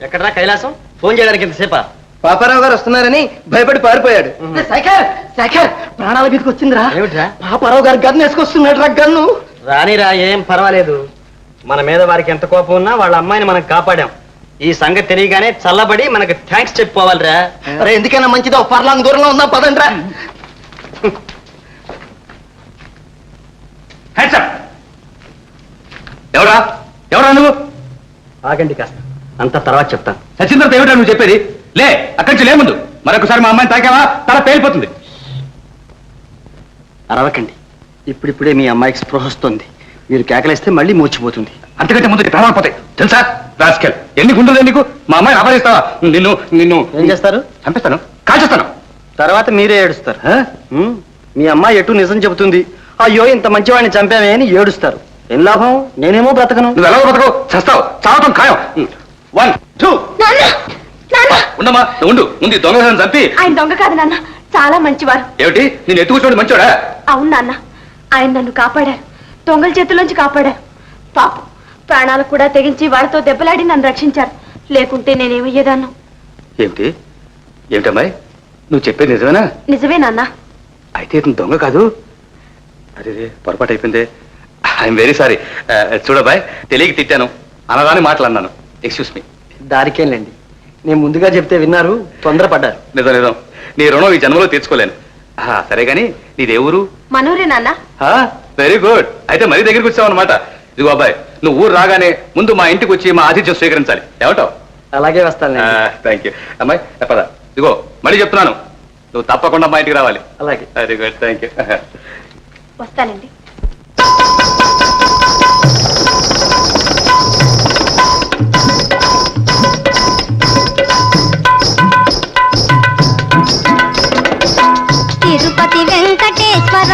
ఎక్కడరా కైలాసం? ఫోన్ చేయడానికి ఎంతసేపా? పాపారావు గారు వస్తున్నారని భయపడి పారిపోయాడు. శేఖర్ ప్రాణాల మీదకి వచ్చిందిరా. ఏమిట్రా? పాపారావు గారు గన్ను వేసుకొస్తున్నాడు రా. గన్ను రానిరా, ఏం పర్వాలేదు. మన మీద వారికి ఎంత కోపం ఉన్నా వాళ్ళ అమ్మాయిని మనం కాపాడాం. ఈ సంగతి తెలియగానే చల్లబడి మనకి థ్యాంక్స్ చెప్పుకోవాలిరా. అరే ఎందుకైనా మంచిదో పర్లాంగ్ దూరంలో ఉందా, పదండ్రా. ఎవరా ఎవరా నువ్వు? ఆగండి కాస్త, అంత తర్వాత చెప్తాను. సచిన్ తర్వాత ఏమిటా నువ్వు చెప్పేది? లే, అక్కడి నుంచి లే ముందు. మరొకసారి మా అమ్మాయిని తాకావా తల పేలిపోతుంది. అరవకండి, ఇప్పుడిప్పుడే మీ అమ్మాయికి స్పృహ వస్తుంది. మీరు కేకలేస్తే మళ్ళీ మూర్చిపోతుంది. అంతకంటే ముందు ప్రాణాలు పోతాయి తెలుసా? రాస్కెల్, ఎన్ని గుండెలు నీకు? మా అమ్మాయిని అపహరిస్తావా? నిన్ను నిన్ను ఏం చేస్తారు? చంపేస్తాను, కాల్చేస్తాను. తర్వాత మీరే ఏడుస్తారు. మీ అమ్మాయి ఎటు నిజం చెబుతుంది. అయ్యో ఇంత మంచివాడిని చంపామే అని ఏడుస్తారు. ఏం లాభం? నేనేమో బ్రతకను. నువ్వు ఎలా బ్రతకవు? చస్తావు, చావటం ఖాయం. 1 2 ఉండమ్మా, ఉండు. ముందు దొంగ చంపి. ఆయన దొంగ కాదు నాన్న, చాలా మంచివారు. ఏమిటి నేను ఎత్తుకూర్చోండి మంచోడా? అవును నాన్న, ఆయన నన్ను కాపాడారు, దొంగల చేతుల్లోంచి కాపాడారు. పాపం ప్రాణాలు కూడా తెగించి వాళ్ళతో దెబ్బలాడి నన్ను రక్షించారు. లేకుంటే నేనేమయ్యేదాన్ని. ఏమిటి ఏమిటమ్మాయి నువ్వు చెప్పేది నిజమేనా? నిజమే నాన్న. అయితే ఇతను దొంగ కాదు. అదే పొరపాటు అయిపోయింది. I'm very sorry. చూడబాయ్, తెలియక తిట్టాను, అనగానే మాట్లాడినాను. Excuse me. దారికేంలేండి, నేను ముందుగా చెప్తే విన్నారు, తొందరపడ్డారు. నిజం నిజం, నీ రుణం ఈ జన్మలో తీర్చుకోలేను. సరే గాని నీదే ఊరు? మనూరే నాన్న. వెరీ గుడ్, అయితే మరీ దగ్గరికి వచ్చావు అనమాట. ఇదిగో అబ్బాయి, నువ్వు ఊరు రాగానే ముందు మా ఇంటికి వచ్చి మా ఆతిథ్యం స్వీకరించాలి. ఏమంటావు? అలాగే వస్తాను. Thank you. అమ్మాయి పద. ఇదిగో మళ్ళీ చెప్తున్నాను, నువ్వు తప్పకుండా మా ఇంటికి రావాలి. అలాగే. Very good, thank you. వస్తానండి. తిరుపతి వెంకటేశ్వర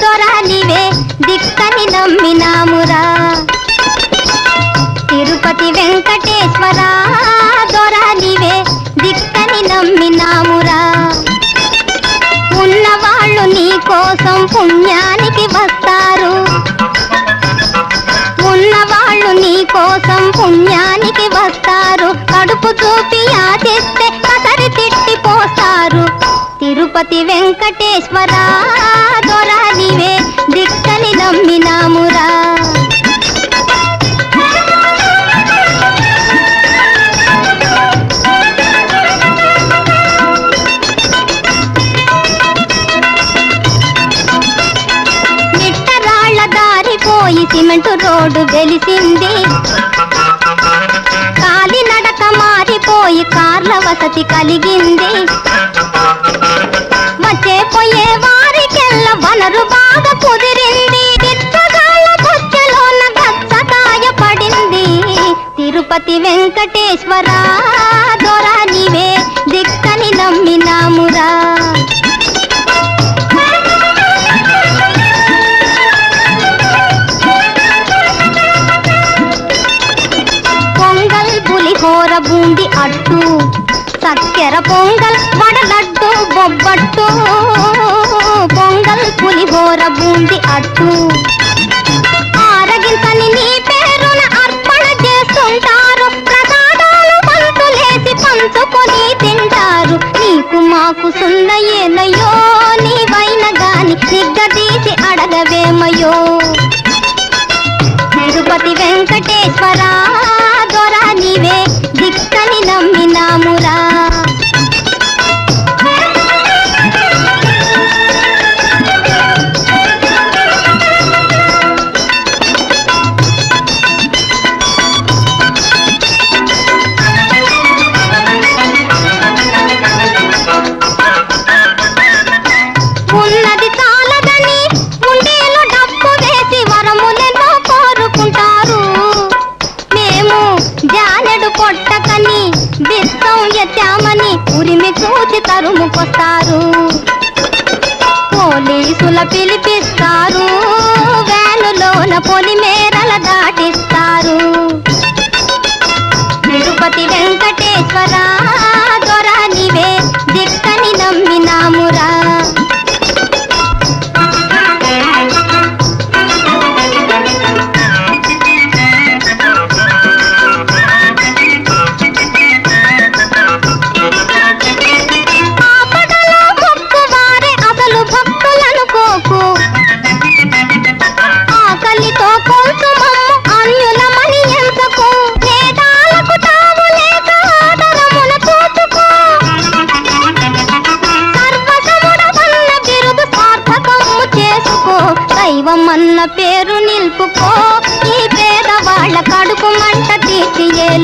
దొరా నీవే దిక్కని నమ్మినామురా. తిరుపతి వెంకటేశ్వర దొరా నీవే దిక్కని నమ్మినామురా. ఉన్నవాళ్ళు నీ కోసం పుణ్యానికి వస్తారు, ఉన్నవాళ్ళు నీ కోసం పుణ్యానికి వస్తారు. కడుపు చూపి ఆశిస్తే కసరి తిట్టి పోస్తారు. తిరుపతి వెంకటేశ్వర దొరా నీవే దిక్కని నమ్మినామురా. నిట్టరాళ్ల దారిపోయి సిమెంటు రోడ్డు వెలిసింది, కాలినడక మారిపోయి కార్ల వసతి కలిగింది. వచ్చే పోయే వారికెల్ల వనరు బాగా కుదిరింది, బిచ్చగాళ్ళ బొచ్చెలోన గచ్చకాయ పడింది. తిరుపతి వెంకటేశ్వర దొరా నీవే దిక్కని నమ్మినామురా. పొంగల్ పులిహోర బూంది అట్టు, చక్కెర పొంగల్ వడలడ్డు బొబ్బట్టు. పొంగల్ పులిహోర బూంది అట్టు ఆరగించని నీ పేరున అర్పణ చేస్తుంటారు. ప్రసాదాలు పంతులేసి పంచుకొని తింటారు. నీకు మాకు సున్నయేనయ్యో, నీవైన గాని నిగ్గదీసి అడగవేమయ్యో. తిరుపతి వెంకటేశ్వర దొరా నీవే దిక్కని నమ్మినామురా. ఉన్నది చాలదని ఉండేలో డబ్బు వేసి వరములెన్నో కోరుకుంటారు. మేము జానెడు పొట్టకని బిత్తం ఎత్తామని ఉరిమి చూచి తరుముకొస్తారు. పోలీసుల పిలిపిస్తారు, వ్యానులోన పొలిమేరల దాటిస్తారు. తిరుపతి వెంకటేశ్వర దొరా నీవే దిక్కని నమ్మినామురా.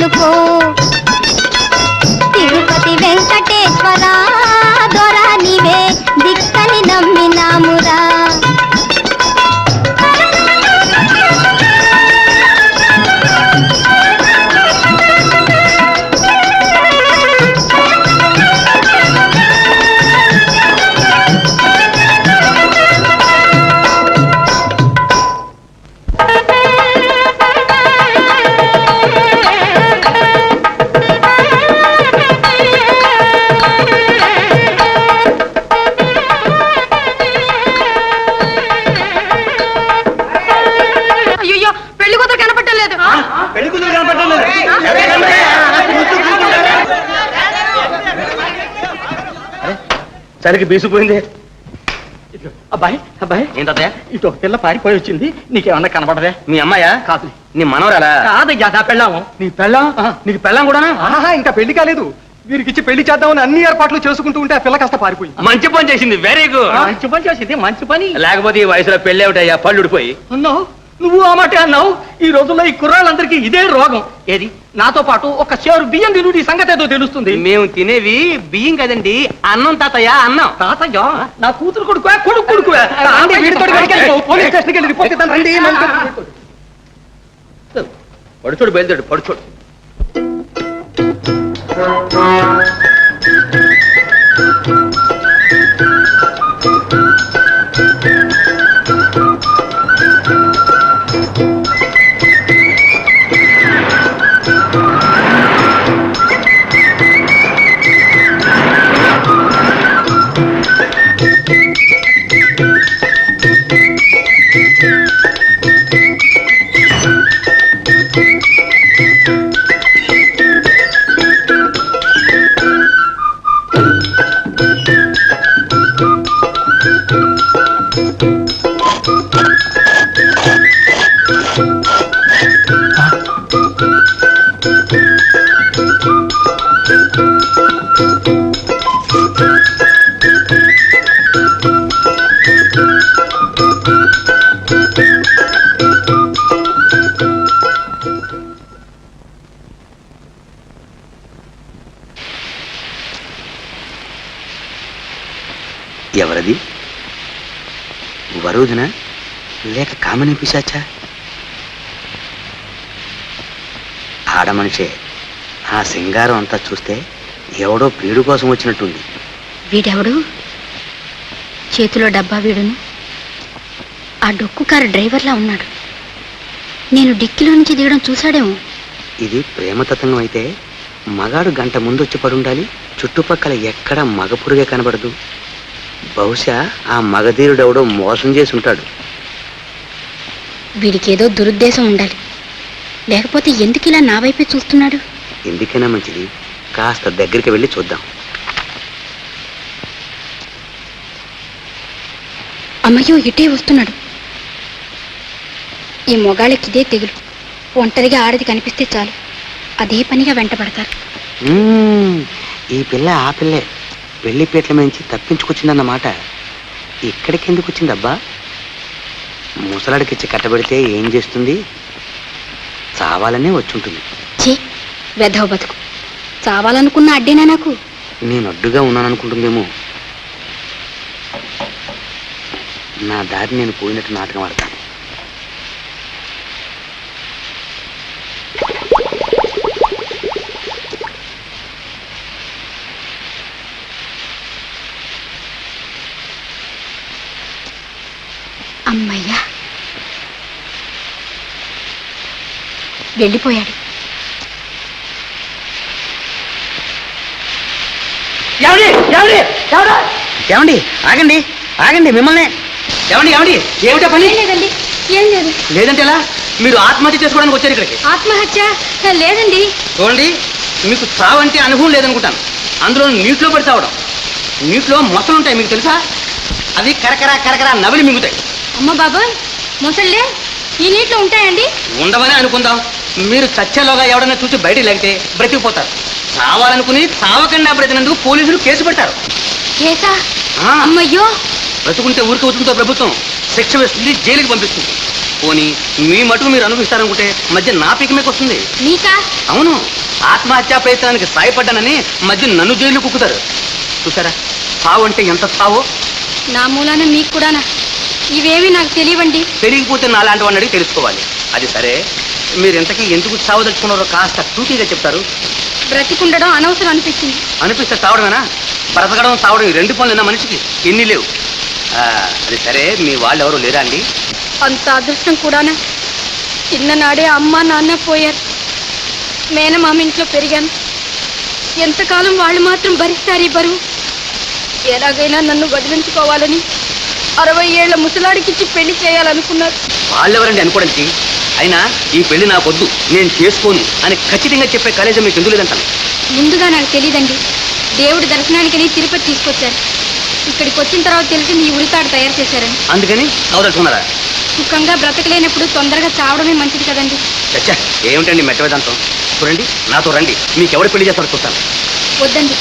తెలుపో తిరుపతి వెంకటేశ్వర దొర నీవే దిక్కని నమ్మినామురా అయ్యో పెళ్లి కూతురు కనపట్టలేదు. పెళ్లి కూతురు కనపడలేదు. చలికి బీసిపోయింది. అబ్బాయి అబ్బాయి ఏంటయ్యా? ఇటు ఒక పిల్ల పారిపోయి వచ్చింది, నీకేమన్నా కనపడదే? మీ అమ్మాయా? కాదు నీ మనవరాలా? కాదయ్యా, నా పెళ్ళాము. నీ పెళ్ళం? నీకు పెళ్ళం కూడానా? ఆహా, ఇంకా పెళ్లి కాలేదు. వీరికిచ్చి పెళ్లి చేద్దామని అన్ని ఏర్పాట్లు చేసుకుంటూ ఉంటే ఆ పిల్ల కాస్త పారిపోయింది. మంచి పని చేసింది, వెరీ గుడ్. మంచి పని చేసింది, మంచి పని. లేకపోతే ఈ వయసులో పెళ్ళి ఏమిటయ్యా, పళ్ళు ఉడిపోయి. అన్నావు, నువ్వు ఆ మాట అన్నావు. ఈ రోజుల్లో ఈ కుర్రాళ్ళందరికీ ఇదే రోగం. ఏది నాతో పాటు ఒక షేరు బియ్యం తిను, నీ సంగతి ఏదో తెలుస్తుంది. మేము తినేవి బియ్యం కదండి, అన్నం తాతయ్య, అన్నం. తాతయ్య నా కూతురు కొడుకువా, కొడుకు కొడుకువా? ఆంటీ వీడితోటి వెళ్ళి పోలీస్ స్టేషన్కి వెళ్ళి రిపోర్ట్ ఇద్దాం రండి. పడుచోడు బయలుదేడు, పడుచోడు. ఎవరది? వరుదినా లేక కామని పిశాచా? ఆడమనిషే. ఆ సింగారం అంతా చూస్తే ఎవడో ప్రియుడు కోసం వచ్చినట్టుంది. వీడెవడు? చేతిలో డబ్బా వీడును, ఆ డొక్కు కారు డ్రైవర్లా ఉన్నాడు. నేను డిక్కీలో నుంచి దిగడం చూశాడేమో. ఇది ప్రేమతత్వం అయితే మగాడు గంట ముందు వచ్చి పడుండాలి. చుట్టుపక్కల ఎక్కడా మగ పురుగే కనబడదు. బహుశా ఆ మగధీరుడెవడో మోసం చేసి ఉంటాడు. వీడికేదో దురుద్దేశం ఉండాలి, లేకపోతే ఎందుకు ఇలా నా వైపే చూస్తున్నాడు? ఎందుకైనా మంచిది, కాస్త దగ్గరికి వెళ్ళి చూద్దాం. అమ్మయ్యో, ఇటే వస్తున్నాడు. ఈ మొగాళ్ళకి ఇదే తెగులు. ఒంటరిగా ఆడది కనిపిస్తే చాలు, అదే పనిగా వెంటబడతారు. ఈ పిల్ల ఆ పిల్లే పెళ్లిపేట్ల మించి తప్పించుకొచ్చిందన్నమాట. ఇక్కడికి ఎందుకు వచ్చిందబ్బా? ముసలాడికిచ్చి కట్టబెడితే ఏం చేస్తుంది? చావాలనే వచ్చుంటుంది. చే వెధవ బతుకు, చావాలనుకున్న అడ్డేనా నాకు? నేను అడ్డుగా ఉన్నాననుకుంటుందేమో. నా దారి నేను పోయినట్టు నాటకం ఆడతాను. అమ్మయ్యా, వెళ్ళిపోయాడు. ఏమండి ఆగండి, ఆగండి, మిమ్మల్ని. ఏమండి ఏమండి, ఏమిటా పని? లేదండి, ఏం లేదు. లేదంటే ఎలా? మీరు ఆత్మహత్య చేసుకోవడానికి వచ్చారు ఇక్కడికి. ఆత్మహత్య లేదండి. చూడండి, మీకు చావంటే అనుభవం లేదనుకుంటాను. అందులో నీటిలో పడి చావడం. నీటిలో మొసలు ఉంటాయి, మీకు తెలుసా? అవి కరకర కరకర నవిలి మింగుతాయి. అమ్మ బాబోయ్, మొసళ్ళే ఈ నీటిలో ఉంటాయండి? ఉండవని అనుకుందాం. మీరు చచ్చేలోగా ఎవడన్నా చూసి బయటికి లేకపోతే బ్రతికిపోతారు. చావాలనుకుని చావకుండా బ్రతినందుకు పోలీసులు కేసు పెడతారు. కేసా? ఆ. అమ్మయ్యో. బ్రతుకుంటే ఊరికి వస్తుందో ప్రభుత్వం శిక్ష వేస్తుంది, జైలుకి పంపిస్తుంది. పోనీ మీ మటుకు మీరు అనుభవిస్తారనుకుంటే మధ్య నా పికమేకి వస్తుంది. నీకా? అవును, ఆత్మహత్యా ప్రయత్నానికి సాయపడ్డానని మధ్య నన్ను జైలు కుక్కుతారు. చూసారా సావు అంటే ఎంత సావో. నా మూలాన మీకు కూడానా? ఇవేమీ నాకు తెలియవండి. తెలియకపోతే నా లాంటి వాడిని అడిగి తెలుసుకోవాలి. అది సరే, మీరు ఇంతకీ ఎందుకు సావు తెచ్చుకున్నారో కాస్త టూకీగా చెప్తారు. బ్రతికుండడం అనవసరం అనిపించింది. అనిపిస్తే చావడమేనా? బ్రతకడం చావడం ఈ రెండు పనులు ఉన్న మనిషికి ఎన్ని లేవు. అది సరే, మీ వాళ్ళు ఎవరు లేరా అండి? అంత అదృష్టం కూడానా? చిన్ననాడే అమ్మ నాన్న పోయారు. మేనమామ ఇంట్లో పెరిగాను. ఎంతకాలం వాళ్ళు మాత్రం భరిస్తారు ఈ బరువు? ఎలాగైనా నన్ను వదిలించుకోవాలని 60 ఏళ్ల ముసలాడికిచ్చి పెళ్లి చేయాలనుకున్నారు. వాళ్ళెవరండి అనుకోవడానికి? అయినా ఈ పెళ్లి నాకొద్దు, నేను చేసుకోను అని ఖచ్చితంగా చెప్పే కలేజం మీకు ఎందుకు లేదంటాను. ముందుగా నాకు తెలియదండి. దేవుడి దర్శనానికని తిరుపతి తీసుకొచ్చారు. ఇక్కడికి వచ్చిన తర్వాత తెలిసింది ఈ ఉరితాడు తయారు చేశారని. అందుకని కావదలుచుకున్నారా? సుఖంగా బ్రతకలేనప్పుడు తొందరగా చావడమే మంచిది కదండి. చచ్చా, ఏమిటండి మెట్ట వేదాంతం? చూడండి, నాతో రండి, మీకు ఎవరు పెళ్లి చేస్తారో చూస్తాను. వద్దండి,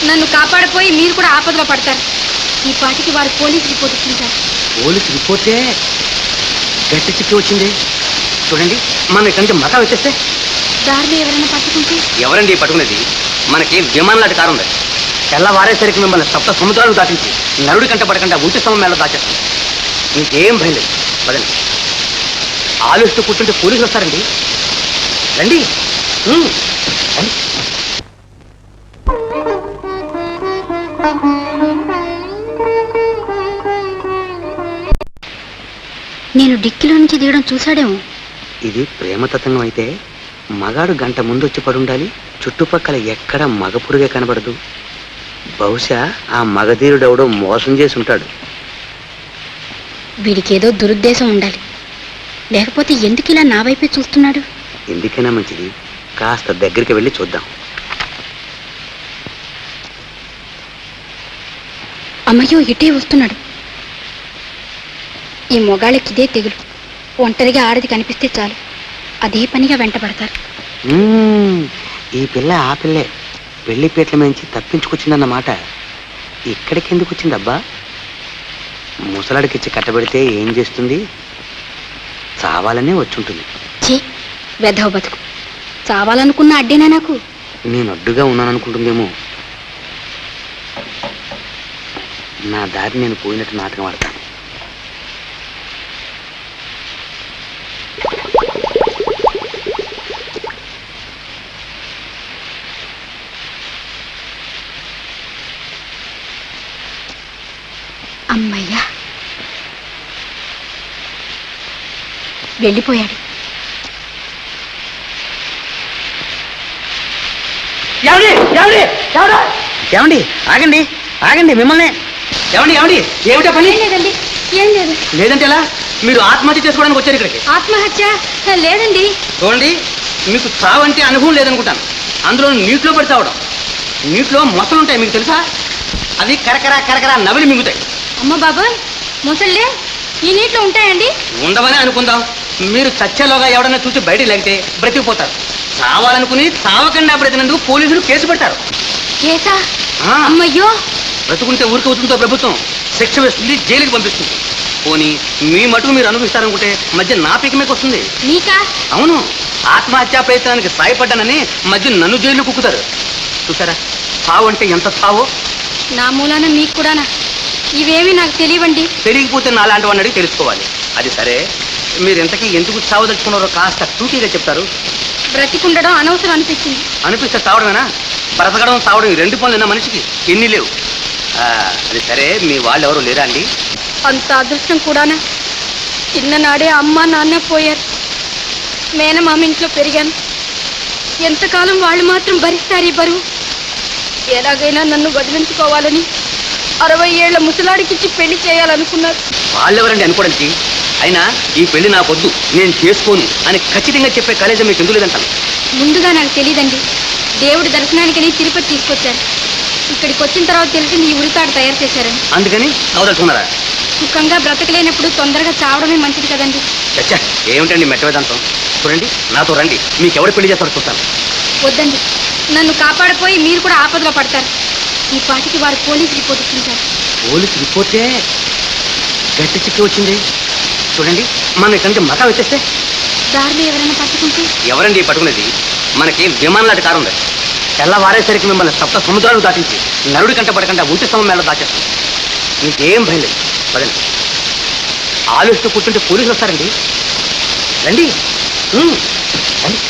నన్ను కాపాడపోయి మీరు కూడా ఆపదలో పడతారు. ఈ పాటికి వారు పోలీసు రిపోర్ట్ ఇచ్చింటారు. పోలీసు రిపోర్టే గట్టి చిక్కి వచ్చింది. చూడండి, మనం ఇక్కడి నుంచి మకా వచ్చేస్తే దారిలో ఎవరైనా పట్టుకుంటే? ఎవరండి పట్టుకునేది? మనకి విమానం లాంటి కారు ఉంది. తెల్లవారేసరికి మిమ్మల్ని సప్త సముద్రాలు దాటించి నరుడి కంట పడకుండా ఒంటి స్తంభం మేళ దాచేస్తాం. ఇంకేం భయం లేదు. పదండి. ఆలోచిస్తూ కూర్చుంటే పోలీసులు వస్తారండి. రండి. రండి. నేను డిక్కిలో నుంచి దిగడం చూశాడేమో. ఇది ప్రేమ తతంగం అయితే మగాడు గంట ముందు వచ్చి పడుండాలి. చుట్టుపక్కల ఎక్కడ మగ పురుగే కనబడదు. బహుశా ఆ మగధీరుడెవడో మోసం చేసి ఉంటాడు. వీడికేదో దురుద్దేశం ఉండాలి, లేకపోతే ఎందుకు ఇలా నా వైపే చూస్తున్నాడు? ఎందుకైనా మంచిది, కాస్త దగ్గరికి వెళ్ళి చూద్దాం. అమ్మయ్యో, ఇటే వస్తున్నాడు. ఈ మొగాళ్ళకి ఇదే తెగులు. ఒంటరిగా ఆడది కనిపిస్తే చాలు అదే పనిగా వెంటబడతారు. ఈ పిల్ల ఆ పిల్లే పెళ్లిపేట్ల మించి తప్పించుకొచ్చిందన్నమాట. ఇక్కడికి ఎందుకు వచ్చిందబ్బా? ముసలాడికిచ్చి కట్టబెడితే ఏం చేస్తుంది? చావాలనే వచ్చుంటుంది. ఛీ, వెధవ బతుకు. చావాలనుకున్న అడ్డేనా నాకు? నేను అడ్డుగా ఉన్నాననుకుంటుందేమో. నా దారి నేను పోయినట్టు నాటకం ఆడతాను. అమ్మయ్యా, వెళ్ళిపోయాడు. ఏమండి, ఆగండి ఆగండి, మిమ్మల్ని. ఏమండి ఏమండి, ఏమిటా పని? లేదండి, ఏం లేదు. లేదంటే ఎలా? మీరు ఆత్మహత్య చేసుకోవడానికి వచ్చారు ఇక్కడికి? ఆత్మహత్య లేదండి. చూడండి, మీకు చావంటే అనుభవం లేదనుకుంటాను. అందులో నీటిలో పడి చావడం. నీటిలో మొసలుంటాయి, మీకు తెలుసా? అవి కరకరా కరకరా నవిలి మింగుతాయి. అమ్మ బాబాయ్, ముసళ్ళే ఈ నీటిలో ఉంటాయండి? ఉండవనే అనుకుందాం. మీరు చచ్చేలోగా ఎవడన్నా చూసి బయటికి లేకపోతే బ్రతికిపోతారు. చావాలనుకుని చావకుండా బ్రతినందుకు పోలీసులు కేసు పెడతారు. కేసా? ఆ. అమ్మయ్యో, బ్రతుకుంటే ఊరికి అవుతుందో ప్రభుత్వం శిక్ష వేస్తుంది, జైలుకి పంపిస్తుంది. పోనీ మీ మటుకు మీరు అనుభవిస్తారనుకుంటే మధ్య నా పికమేకి వస్తుంది. నీకా? అవును, ఆత్మహత్యా ప్రయత్నానికి సాయపడ్డానని మధ్య నన్ను జైలు కుక్కుతారు. చూసారా సావు అంటే ఎంత సావో. నా మూలాన మీకు కూడానా? ఇవేమీ నాకు తెలియవండి. తెలియకపోతే నా లాంటి వాడిని అడిగి తెలుసుకోవాలి. అది సరే, మీరు ఇంతకీ ఎందుకు చావు తెచ్చుకున్నారో కాస్త టూకీగా చెప్తారు. బ్రతికుండడం అనవసరం అనిపించింది. అనిపిస్తే చావడమేనా? బ్రతకడం చావడం ఈ రెండు పనులు ఉన్న మనిషికి ఎన్ని లేవు. అది సరే, మీ వాళ్ళు ఎవరు లేరా అండి? అంత అదృష్టం కూడానా? చిన్ననాడే అమ్మ నాన్న పోయారు. మేనమామ ఇంట్లో పెరిగాను. ఎంతకాలం వాళ్ళు మాత్రం భరిస్తారు ఈ బరువు? ఎలాగైనా నన్ను వదిలించుకోవాలని 60 ఏళ్ల ముసలాడికిచ్చి పెళ్లి చేయాలనుకున్నారు. వాళ్ళెవరండి అనుకోవడానికి? అయినా ఈ పెళ్లి నాకొద్దు, నేను చేసుకోను అని ఖచ్చితంగా చెప్పే కలేజం మీకు ఎందుకు లేదంటాను. ముందుగా నాకు తెలియదండి. దేవుడి దర్శనానికని తిరుపతి తీసుకొచ్చారు. ఇక్కడికి వచ్చిన తర్వాత తెలిసింది ఈ ఉరితాడు తయారు చేశారని. అందుకని కావదలుచుకున్నారా? సుఖంగా బ్రతకలేనప్పుడు తొందరగా చావడమే మంచిది కదండి. చచ్చా, ఏమిటండి మెట్ట వేదాంతం? చూడండి, నాతో రండి, మీకు ఎవరు పెళ్లి చేస్తారో చూస్తాను. వద్దండి, నన్ను కాపాడపోయి మీరు కూడా ఆపదలో పడతారు. ఈ పాటికి వారు పోలీసు రిపోర్ట్ ఇచ్చింటారు. పోలీసు రిపోర్టే గట్టి చిక్కి వచ్చింది. చూడండి, మనం ఇక్కడి నుంచి మకా వచ్చేస్తే దారిలో ఎవరైనా పట్టుకుంటే ఎవరండి పట్టుకునేది? మనకి విమానం లాంటి కారు ఉంది. తెల్లవారేసరికి మిమ్మల్ని సప్త సముద్రాలు దాటించి నరుడి కంట పడకుండా ఒంటి స్తంభం మేళ దాచేస్తాం. మీకేం భయం లేదు. పదండి. ఆలోచిస్తూ కూర్చుంటే పోలీసులు వస్తారండి. రండి. రండి.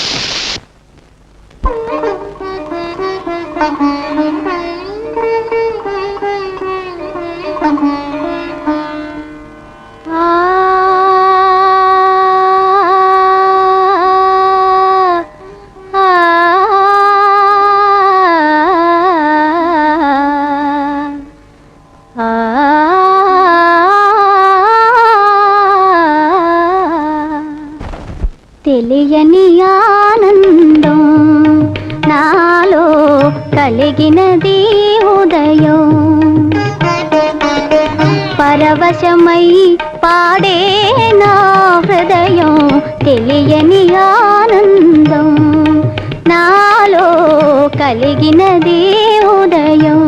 తెలియని ఆనందం నాలో కలిగినది ఉదయం, పరవశమై పాడే నా హృదయం. తెలియని ఆనందం నాలో కలిగినది ఉదయం.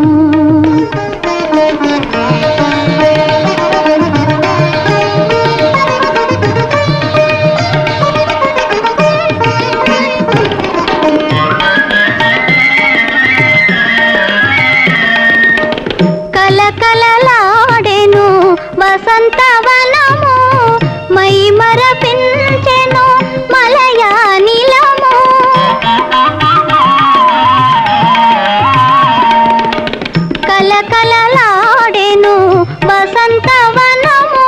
కలకలలాడెను వసంతవనము, మై మరపించెను మలయానిలము. కలకలలాడెను వసంతవనము,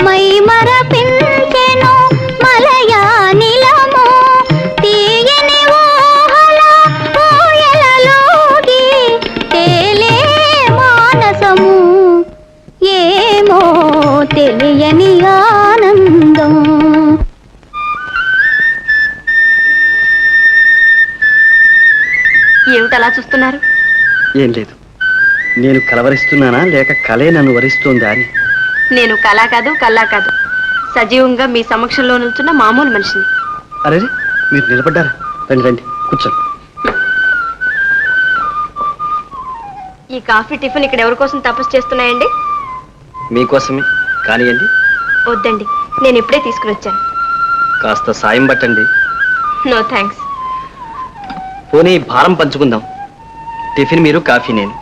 మై మరపించెను మలయానిలము. తీయని ఊహల ఊయలలోగి తేలే మానసము, ఏమో తెలియని ఆనందం. ఏమిటలా చూస్తున్నారు? ఏం లేదు, నేను కలవరిస్తున్నానా లేక కలే నన్ను వరిస్తోందా అని. నేను కళా కాదు కల్లా కాదు, సజీవంగా మీ సమక్షంలో నిల్చున్న మామూలు మనిషిని. అరే, మీరు నిలబడ్డారా? రండి రండి, కూర్చోండి. ఈ కాఫీ టిఫిన్ ఇక్కడ ఎవరి కోసం తపస్సు చేస్తున్నాయండి? మీకోసమే కానివ్వండి. వద్దండి, నేను ఇప్పుడే తీసుకుని వచ్చాను. కాస్త సాయం పట్టండి. No thanks. పోనీ భారం పంచుకుందాం. టిఫిన్ మీరు, కాఫీ నేను.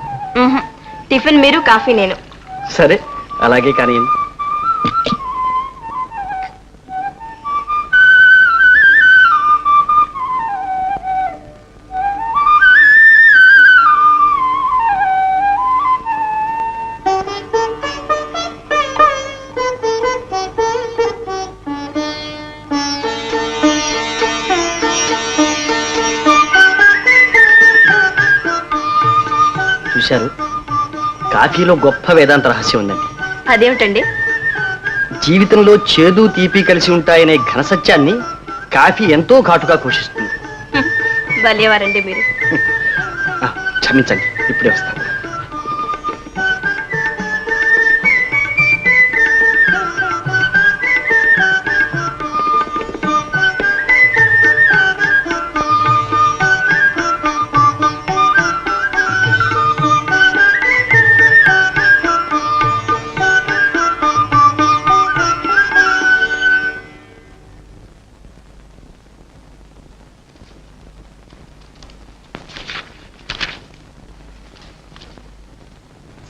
టిఫిన్ మీరు, కాఫీ నేను. సరే, అలాగే కానివ్వండి. చూశారు, కాఫీలో గొప్ప వేదాంత రహస్యం ఉందండి. అదేమిటండి? జీవితంలో చేదు తీపి కలిసి ఉంటాయనే ఘన సత్యాన్ని కాఫీ ఎంతో ఘాటుగా పోషిస్తుంది. భలేవారండి మీరు. క్షమించండి, ఇప్పుడే వస్తాను.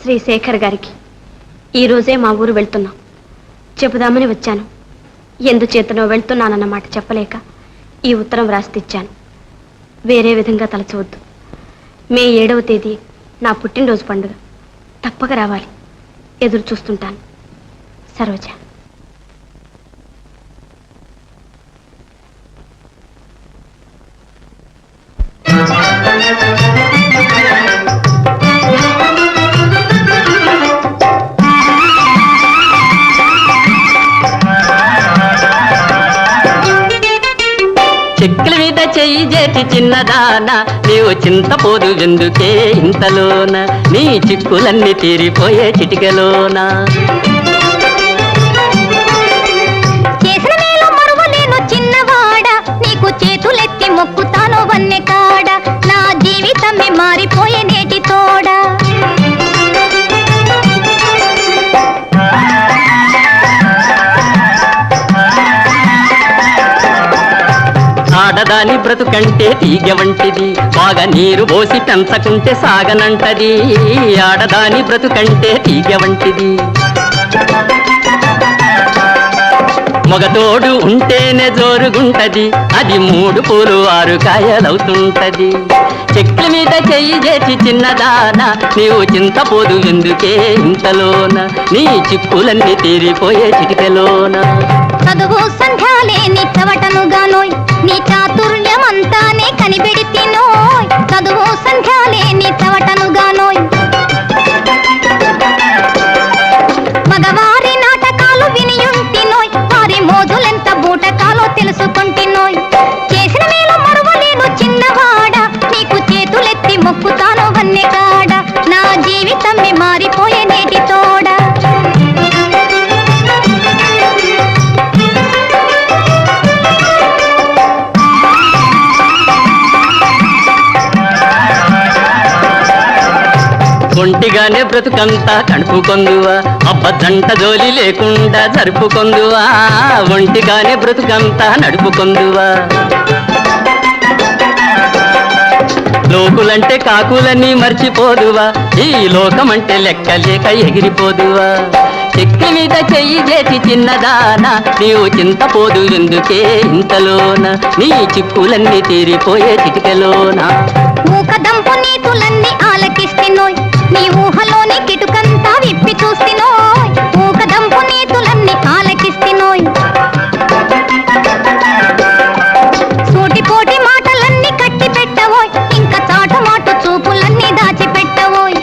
శ్రీ శేఖర్ గారికి ఈ రోజే మా ఊరు వెళ్తున్నాం చెబుదామని వచ్చాను. ఎందుచేతనో వెళ్తున్నానన్నమాట చెప్పలేక ఈ ఉత్తరం రాసి తెచ్చాను. వేరే విధంగా తలచవద్దు. మే 7వ తేదీ నా పుట్టినరోజు పండుగ. తప్పక రావాలి. ఎదురు చూస్తుంటాను. సరోజ. చెక్కుల మీద చెయ్యి చేసి చిన్నదానా, నీవు చింతపోదు ఎందుకే ఇంతలోన, నీ చిక్కులన్నీ తీరిపోయే చిటికలోన. చేసిన మేలు మరువలేను చిన్నవాడ, నీకు చేతులెత్తి మొక్కుతాను వన్నె కాడ, నా జీవితమే మారిపోయే నేటి తోడ. బ్రతుకంటే తీగ వంటిది, బాగా నీరు పోసి పెంచకుంటే సాగనంటది. ఆడదాని బ్రతుకంటే తీగ వంటిది. మగతోడు ఉంటేనే జోరుగుంటది, అది 3 పూలు 6 కాయలవుతుంటది. చెట్ల మీద చెయ్యి చేసి చిన్నదాన, నీవు చింతపోదు ఎందుకే ఇంతలోన, నీ చిక్కులన్నీ తీరిపోయే చిటికెలోన. చదువు సంధ్యాలే నీ చవటనుగానోయ్, నీ చాతుర్యమంతానే కనిపెడితినోయ్. చదువు సంధ్యాలే నీ చవటనుగానోయ్, మగవారి నాటకాలు వినియుంటినోయ్, వారి మోజులెంత బూటకాలో తెలుసుకుంటినోయ్. చేసిన మేలు మరువలేను చిన్నవాడ, నీకు చేతులెత్తి మొక్కుతాను వన్నెగాడ, నా జీవితమే మారిపోయే నేటి తోడ. ఒంటిగానే బ్రతుకంతా కడుపుకొందువా, అబ్బదంట జోలి లేకుండా జరుపుకొందువా. ఒంటిగానే బ్రతుకంతా నడుపుకొందువా. లోకులంటే కాకులన్నీ మర్చిపోదువా, ఈ లోకమంటే లెక్కలేక ఎగిరిపోదువా. చెక్కి మీద చెయ్యి చేసి చిన్నదానా, నీవు చింతపోదు ఎందుకే ఇంతలోన, నీ చిక్కులన్నీ తీరిపోయే చిటికెలోన. మూకదంపు నీతులన్నీ ఆలకిస్తినోయ్, నీ ఊహలోని కిటుకంతా విప్పి చూస్తినోయ్. మూకదంపు నీతులన్నీ ఆలకిస్తినోయ్, సూటిపోటి మాటలన్నీ కట్టి పెట్టవోయ్, ఇంకా చాటు మాటు చూపులన్నీ దాచిపెట్టవోయ్.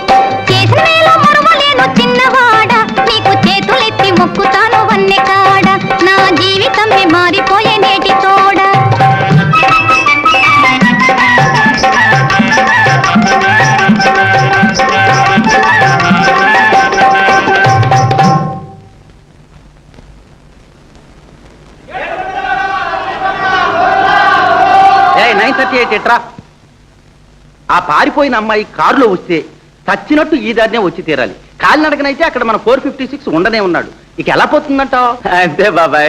చేసిన మేలు మరువలేను చిన్నవాడ, నీకు చేతులెత్తి మొక్కుతాను వన్నెకాడ, నా జీవితమే మారిపోయే నేటి తోడ. ఆ పారిపోయిన అమ్మాయి కారులో వస్తే చచ్చినట్టు ఈ దారినే వచ్చి తీరాలి. కాలినడకనైతే అక్కడ మన 456 ఉండనే ఉన్నాడు. ఇక ఎలా పోతుందంటావు? అంతే బాబాయ్.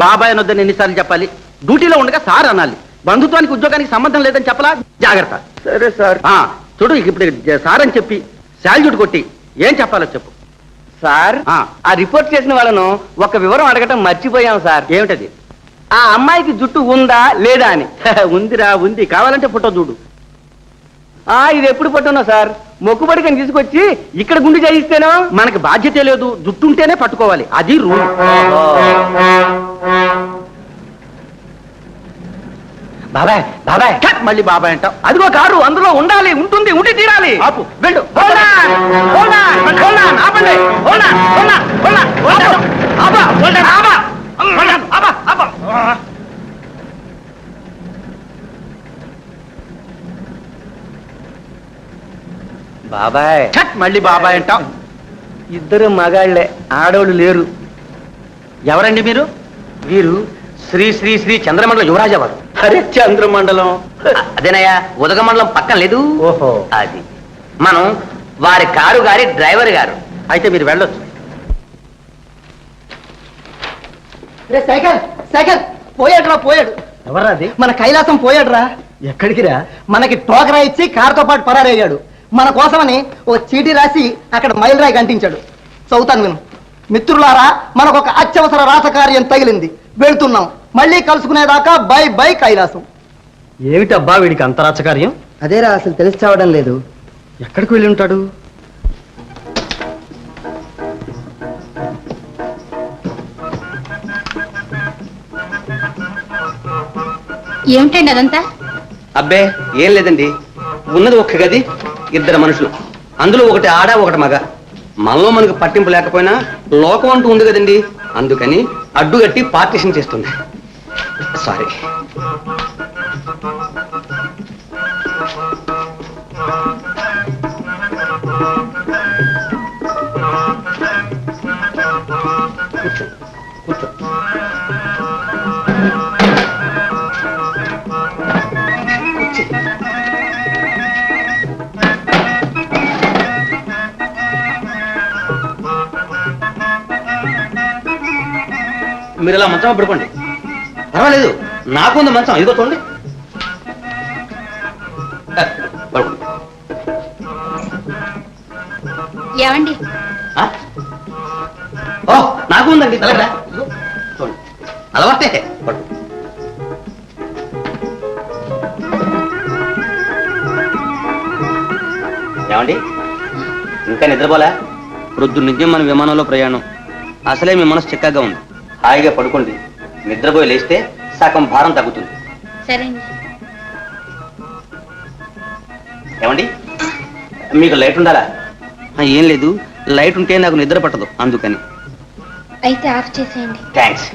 బాబాయ్ అనొద్దని ఎన్నిసార్లు చెప్పాలి? డ్యూటీలో ఉండగా సార్ అనాలి. బంధుత్వానికి ఉద్యోగానికి సంబంధం లేదని చెప్పలా? జాగ్రత్త. సరే సార్. చూడు, ఇప్పుడు సార్ అని చెప్పి శాల్యూట్ కొట్టి ఏం చెప్పాలో చెప్పు. సార్, ఆ రిపోర్ట్ చేసిన వాళ్ళను ఒక వివరం అడగటం మర్చిపోయాం సార్. ఏమిటది? ఆ అమ్మాయికి జుట్టు ఉందా లేదా అని. ఉందిరా, ఉంది. కావాలంటే ఫోటో చూడు. ఇది ఎప్పుడు పట్టున్నా సార్? మొక్కుబడికని తీసుకొచ్చి ఇక్కడ గుండు చేయిస్తేనో మనకి బాధ్యత లేదు, జుట్టుంటేనే పట్టుకోవాలి, అది రూల్. బాబాయ్ బాబాయ్ మళ్ళీ బాబాయ్ అంటావు. అదిగో కారు, అందులో ఉండాలి, ఉంటుంది, ఉండి తీరాలి. ఆపు, వెళ్ళు. బాబాయ్ మళ్ళీ బాబాయ్ అంటావు. ఇద్దరు మగాళ్లే, ఆడోళ్ళు లేరు. ఎవరండి మీరు? వీరు శ్రీ శ్రీ శ్రీ చంద్రమండలం యువరాజా వారు. అరే, చంద్రమండలం అదేనయ్యా, ఉదగమండలం పక్కన లేదు. ఓహో, అది మనం వారి కారు గారి డ్రైవర్ గారు. అయితే మీరు వెళ్ళొచ్చు. సైకిల్ సైకిల్ పోయాడురా, పోయాడు. ఎవరాది? మన కైలాసం పోయాడురా. ఎక్కడికి రా? మనకి టోకరా ఇచ్చి కారుతో పాటు పరారయ్యాడు. మన కోసమని ఓ చీటీ రాసి అక్కడ మైలురాయి గంటించాడు. చదువుతాను విను. మిత్రులారా, మనకు ఒక అత్యవసర రాసకార్యం తగిలింది, వెళ్తున్నాం. మళ్ళీ కలుసుకునేదాకా బై బై కైలాసం. ఏమిటబ్బా వీడికి అంతరాచకార్యం? అదేరా అసలు తెలిసి చావడం లేదు. ఎక్కడికి వెళ్ళి ఉంటాడు? ఏమిటండి అదంతా? అబ్బే, ఏం లేదండి. ఉన్నది ఒక్క గది, 2 మనుషులు. అందులో ఒకటి ఆడ, ఒకటి మగ. మనలో మనకు పట్టింపు లేకపోయినా లోకం అంటూ ఉంది కదండి, అందుకని అడ్డుగట్టి పార్టీషన్ చేస్తుంది. సారీ. కూర్చో, కూర్చో. మీరు ఇలా మంచం పడుకోండి, పర్వాలేదు. నాకుంది మంచం, ఇదిగో చూడండి. పడుకోండి. ఏమండి ఆ? ఓ నాకు ఉందండి తలగడా చూడండి అలవాటే పడుకో. ఏమండి ఇంకా నిద్రపోలే? ప్రొద్దు నుంచి మన విమానంలో ప్రయాణం, అసలే మీ మనసు చిక్కగా ఉంది. హాయిగా పడుకోండి, నిద్రపోయి లేస్తే సగం భారం తగ్గుతుంది. సరే అండి. ఏమండి మీకు లైట్ ఉండాలా? ఏం లేదు, లైట్ ఉంటే నాకు నిద్ర పట్టదు, అందుకని. అయితే ఆఫ్ చేసేయండి. థ్యాంక్స్.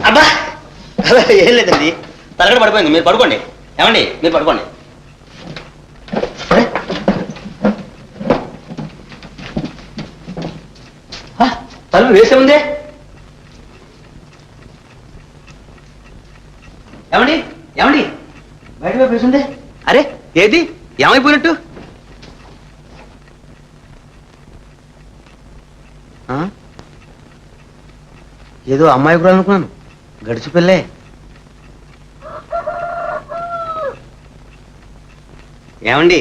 అబ్బా అలా ఏం లేదండి, తలగడ పడిపోయింది. మీరు పడుకోండి. ఏమండి మీరు పడుకోండి. తలుపు వేసే ఉందే. ఏమండి ఏమండి బయట వైపు వేసి ఉందే. అరే ఏది ఏమైపోయినట్టు? ఏదో అమ్మాయి కూడా అనుకున్నాను, గడిచి పిల్లే. ఏమండి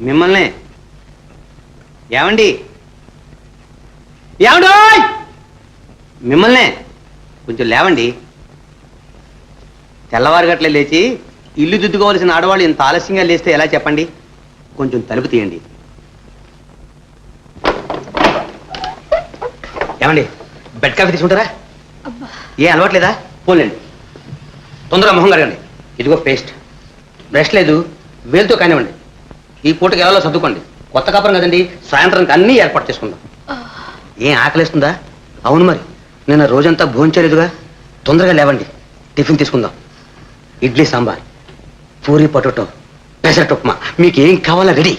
మిమ్మల్ని ఏమండి ఏమండి మిమ్మల్నే కొంచెం లేవండి. తెల్లవారుగట్లే లేచి ఇల్లు దిద్దుకోవాల్సిన ఆడవాళ్ళు ఇంత ఆలస్యంగా లేస్తే ఎలా చెప్పండి? కొంచెం తలుపు తీయండి. ఏమండి బెడ్ కాఫీ తీసుకుంటారా? ఏ అలవాట్లేదా? పోలేండి, తొందరగా మొహం కడగండి. ఇదిగో పేస్ట్, బ్రష్ లేదు, వేలుతో కానివ్వండి. ఈ పూటకి ఎలా సర్దుకోండి, కొత్త కాపురం కదండి, సాయంత్రానికి అన్నీ ఏర్పాటు చేసుకుందాం. ఏం ఆకలిస్తుందా? అవును మరి, నిన్న రోజంతా భోంచలేదుగా. తొందరగా లేవండి, టిఫిన్ తీసుకుందాం. ఇడ్లీ సాంబార్, పూరి పొటాటో, పెసరట్ ఉప్మా, మీకు ఏం కావాలా రెడీ.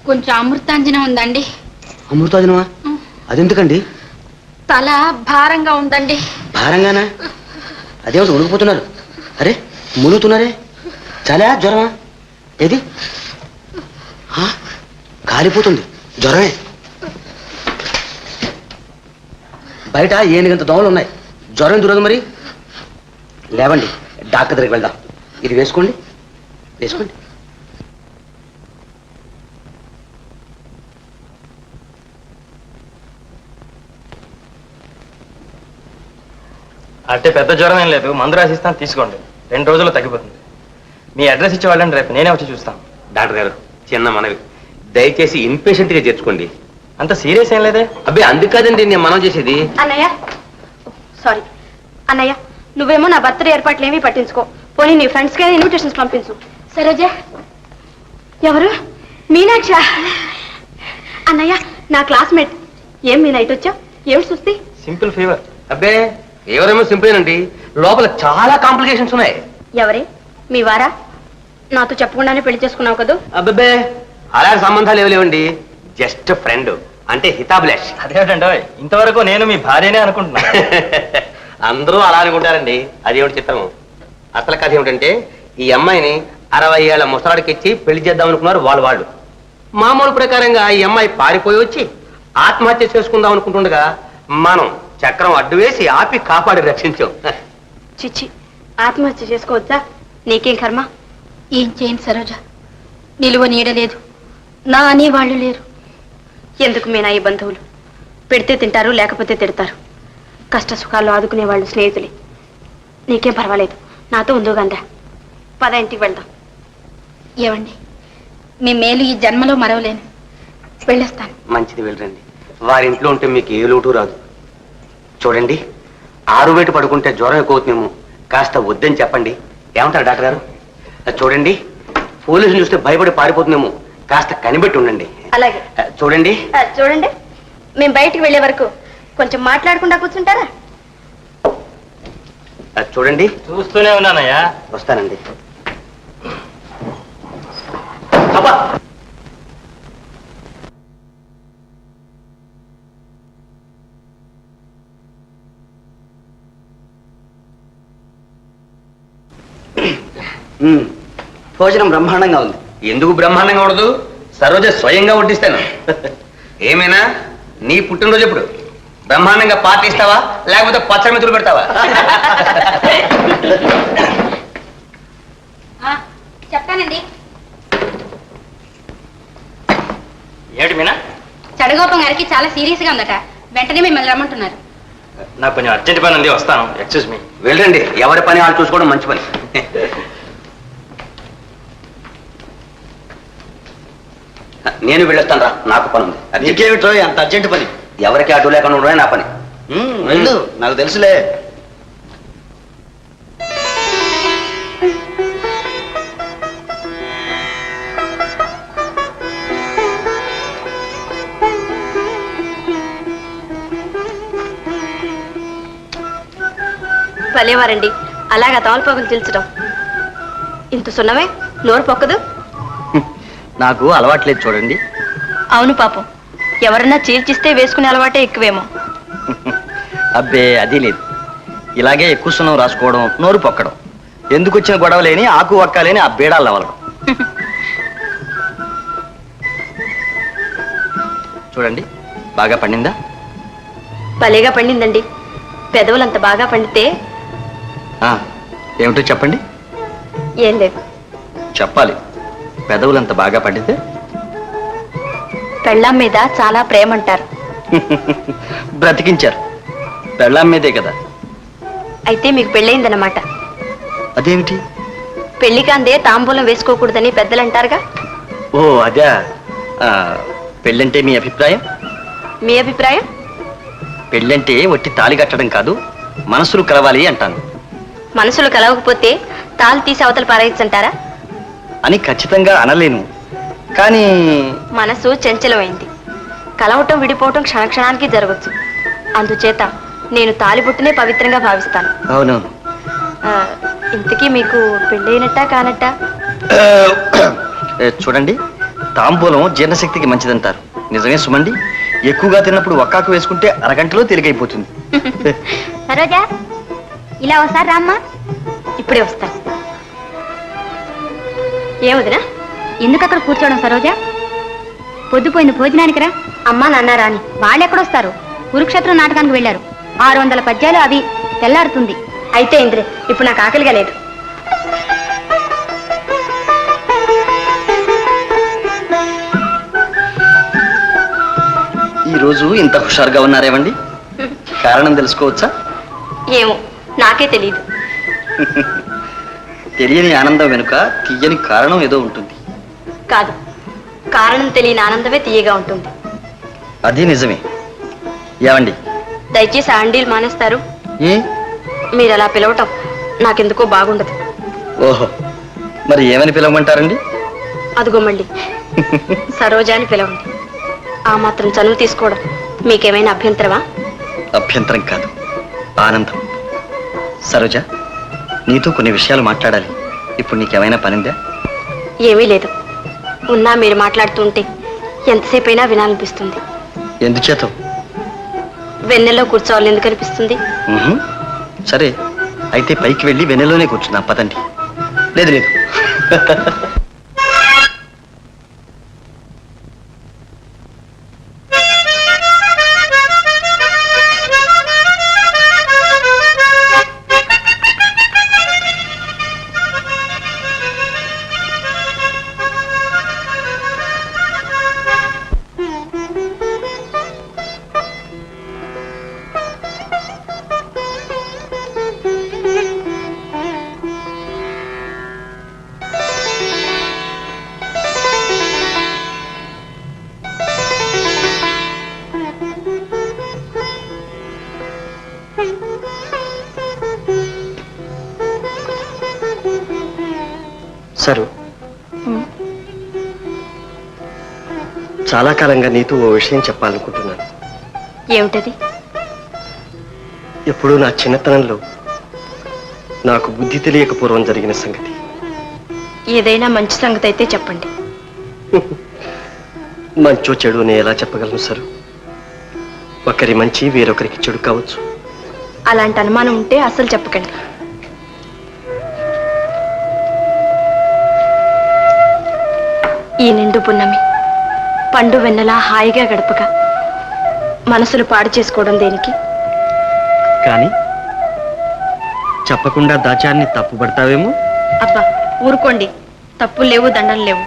కొంచెం అమృతాంజనం ఉందండి. అమృతాజనమా? అదెందుకండి? తల భారంగా ఉందండి. భారంగానా? అదేమిటి ఉడికిపోతున్నారు? అరే మునుగుతున్నారే, చాలా జ్వరమా? ఏది కాలిపోతుంది, జ్వరమే. బయట ఏనుగంత దోమలు ఉన్నాయి, జ్వరం దూరదు మరి. లేవండి, డాక్టర్ దగ్గరికి వెళ్దాం. ఇది వేసుకోండి, వేసుకోండి. అంటే పెద్ద జ్వరం ఏం లేదు, మందు రాసిస్తాను తీసుకోండి, 2 రోజుల్లో తగ్గిపోతుంది. మీ అడ్రస్ ఇచ్చి వాళ్ళని రేపు నేనే వచ్చి చూస్తాను. డాక్టర్ గారు చిన్న మనవి, దయచేసి ఇన్పేషెంట్ గా చేర్చుకోండి. అంత సీరియస్ ఏం లేదే. అబ్బే అందుకు కాదండి నేను మనం చేసేది. అన్నయ్య సారీ అన్నయ్య, నువ్వేమో నా బర్త్డే ఏర్పాట్లు ఏమీ పట్టించుకో. పోనీ నీ ఫ్రెండ్స్కి ఇన్విటేషన్స్ పంపించు. సరోజా ఎవరు? మీనాక్ష. అన్నయ్య నా క్లాస్మేట్. ఏం మీ నైట్ వచ్చా? ఏమిటి చూస్తే? Simple fever. అబ్బే ఎవరేమో సింపులేనండి, లోపల చాలా కాంప్లికేషన్స్ ఉన్నాయి. ఎవరే? మీ వారా? నాతో చెప్పకుండానే పెళ్లి చేసుకున్నావు కదా? అబ్బబ్బే అలాంటి సంబంధాలు ఏమి లేవండి, జస్ట్ ఫ్రెండ్, అంటే హితాభిలాష్. అదేమిటంటే ఇంతవరకు నేను మీ భార్యనే అనుకుంటున్నా. అందరూ అలా అనుకుంటారండి, అదేమిటి చిత్రము. అసలు కథ ఏమిటంటే ఈ అమ్మాయిని 60 ఏళ్ల ముసలాడికి ఇచ్చి పెళ్లి చేద్దాం అనుకున్నారు వాళ్ళు. మామూలు ప్రకారంగా ఈ అమ్మాయి పారిపోయి వచ్చి ఆత్మహత్య చేసుకుందాం అనుకుంటుండగా మనం చక్రం అడ్డు వేసి ఆపి కాపాడి రక్షించాం. చిచ్చి, ఆత్మహత్య చేసుకోవచ్చా? నీకేం కర్మ. ఏం చేయను సరోజ, నిలువ నీడలేదు, నా అనే వాళ్ళు లేరు. ఎందుకు మీనా ఈ బంధువులు? పెడితే తింటారు, లేకపోతే తిడతారు. కష్ట సుఖాల్లో ఆదుకునే వాళ్ళు స్నేహితులే. నీకేం పర్వాలేదు, నాతో ఉందిగా. పద ఇంటికి వెళ్దాం. ఏవండి, మీ మేలు ఈ జన్మలో మరవలేను. వెళ్ళొస్తాను. మంచిది, వెళ్ళరండి. వారింట్లో ఉంటే మీకు ఏ లోటు రాదు. చూడండి, 6 బయట పడుకుంటే జ్వరం ఎక్కువ అవుతుందేమో, కాస్త వద్దని చెప్పండి. ఏమంటారు డాక్టర్ గారు? చూడండి, పోలీసులు చూస్తే భయపడి పారిపోతుందేమో, కాస్త కనిపెట్టి ఉండండి. అలాగే. చూడండి చూడండి, మేము బయటికి వెళ్ళే వరకు కొంచెం మాట్లాడకుండా కూర్చుంటారా? చూడండి, చూస్తూనే ఉన్నానయ్యా. వస్తానండి. భోజనం బ్రహ్మాండంగా ఉంది. ఎందుకు బ్రహ్మాండంగా ఉండదు? సరోజ స్వయంగా వడ్డిస్తాను. ఏమైనా నీ పుట్టినరోజు ఎప్పుడు? బ్రహ్మాండంగా పార్టీ ఇస్తావా లేకపోతే పచ్చడి మిత్రులు పెడతావా? చెప్తానండి. ఏమిటి మీనా? చడగోపం గారికి చాలా సీరియస్ గా ఉందట, వెంటనే మిమ్మల్ని రమ్మంటున్నారు. నాకు కొంచెం అర్జెంట్ పని ఉంది, వస్తాను. Excuse me. వెళ్ళండి, ఎవరి పని వాళ్ళు చూసుకోవడం మంచి పని. నేను వెళ్ళొస్తాను రా, నాకు పని ఉంది. నీకేమిటో అంత అర్జెంట్ పని? ఎవరికి అడ్డు లేకుండా ఉండడమే నా పని. వెళ్ళు, నాకు తెలుసులే. భలేవారండి, అలాగా తమలపాకులు తెలుచడం. ఇంత సున్నమే, నోరు పొక్కదు. నాకు అలవాట్లేదు చూడండి. అవును పాపం, ఎవరన్నా చీల్చిస్తే వేసుకునే అలవాటే ఎక్కువేమో. అబ్బే అది లేదు. ఇలాగే ఎక్కువ సున్నం రాసుకోవడం, నోరు పొక్కడం, ఎందుకు వచ్చిన గొడవ లేని ఆకు ఒక్క లేని ఆ బేడాలు అవ్వడం. చూడండి, బాగా పండిందా? భలేగా పండిందండి. పెదవులంత బాగా పండితే. ఏమిటో చెప్పండి. ఏం లేదు. చెప్పాలి. పెదవులంత బాగా పండితే పెళ్ళాం మీద చాలా ప్రేమ అంటారు. బ్రతికించారు. పెళ్ళాం మీదే కదా. అయితే మీకు పెళ్ళయిందన్నమాట. అదేమిటి? పెళ్లి కాందే తాంబూలం వేసుకోకూడదని పెద్దలు అంటారుగా. ఓ అదే. పెళ్ళంటే మీ అభిప్రాయం? మీ అభిప్రాయం? పెళ్ళంటే ఒట్టి తాళి కట్టడం కాదు, మనసులు కలవాలి అంటాను. మనసులు కలవకపోతే తాళి తీసి అవతల పారేయచ్చంటారా? అని ఖచ్చితంగా అనలేను, కానీ మనసు చంచలమైంది. కలవటం విడిపోవటం క్షణక్షణానికి జరగచ్చు. అందుచేత నేను తాలిబొట్టునే పవిత్రంగా భావిస్తాను. అవునవును. ఇంతకీ మీకు పెళ్ళైనట్టా కానట్టా? చూడండి, తాంబూలం జీర్ణశక్తికి మంచిదంటారు. నిజమే సుమండి. ఎక్కువగా తిన్నప్పుడు ఒక్కాకు వేసుకుంటే అరగంటలో తేలికైపోతుంది. సరోజా, ఇలా ఒకసారి రామ్మా. ఇప్పుడే వస్తాను. ఏమొదినా? ఎందుకు అక్కడ కూర్చోవడం సరోజా? పొద్దుపోయింది, భోజనానికి రా. అమ్మా నాన్న రాని. వాళ్ళెక్కడొస్తారు? కురుక్షేత్రం నాటకానికి వెళ్ళారు. 600 పద్యాలు, అవి తెల్లారుతుంది. అయితే ఇంద్రే, ఇప్పుడు నాకు ఆకలిగా లేదు. ఈ రోజు ఇంత హుషారుగా ఉన్నారేమండి? కారణం తెలుసుకోవచ్చా? ఏమో, నాకే తెలియదు. తెలియని ఆనందం వెనుక తీయని కారణం ఏదో ఉంటుంది. కాదు, కారణం తెలియని ఆనందమే తీయగా ఉంటుంది. అది నిజమే. ఏమండి, దయచేసి ఆండీలు మానేస్తారు? ఏ? మీరు అలా పిలవటం నాకెందుకో బాగుండదు. ఓహో, మరి ఏమని పిలవమంటారండి? అదిగో మళ్ళీ సరోజా అని పిలవండి. ఆ మాత్రం చనువు తీసుకోవడం మీకేమైనా అభ్యంతరమా? అభ్యంతరం కాదు, ఆనందం. సరోజ, నీతో కొన్ని విషయాలు మాట్లాడాలి. ఇప్పుడు నీకేమైనా పనిందా? ఏమీ లేదు. ఉన్నా మీరు మాట్లాడుతుంటే ఎంతసేపు అయినా వినాలనిపిస్తుంది. ఎందుచేత? వెన్నెల్లో కూర్చోవాలి ఎందుకు అనిపిస్తుంది? సరే, అయితే పైకి వెళ్ళి వెన్నెలోనే కూర్చున్నా, పదండి. లేదు లేదు. సరు, చాలా కాలంగా నీతో ఓ విషయం చెప్పాలనుకుంటున్నాను. ఏమిటది? ఎప్పుడూ నా చిన్నతనంలో నాకు బుద్ధి తెలియక పూర్వం జరిగిన సంగతి. ఏదైనా మంచి సంగతి అయితే చెప్పండి. మంచో చెడు నేను ఎలా చెప్పగలను సరు? ఒకరి మంచి వేరొకరికి చెడు కావచ్చు. అలాంటి అనుమానం ఉంటే అసలు చెప్పకండి. ఈ నిండు పున్నమి పండు వెన్నెలా హాయిగా గడపగా మనసులు పాడు చేసుకోవడం దేనికి? కానీ చెప్పకుండా దాచాన్ని తప్పుపడతావేమో. అబ్బా ఊరుకోండి, తప్పులు లేవు, దండలు లేవు.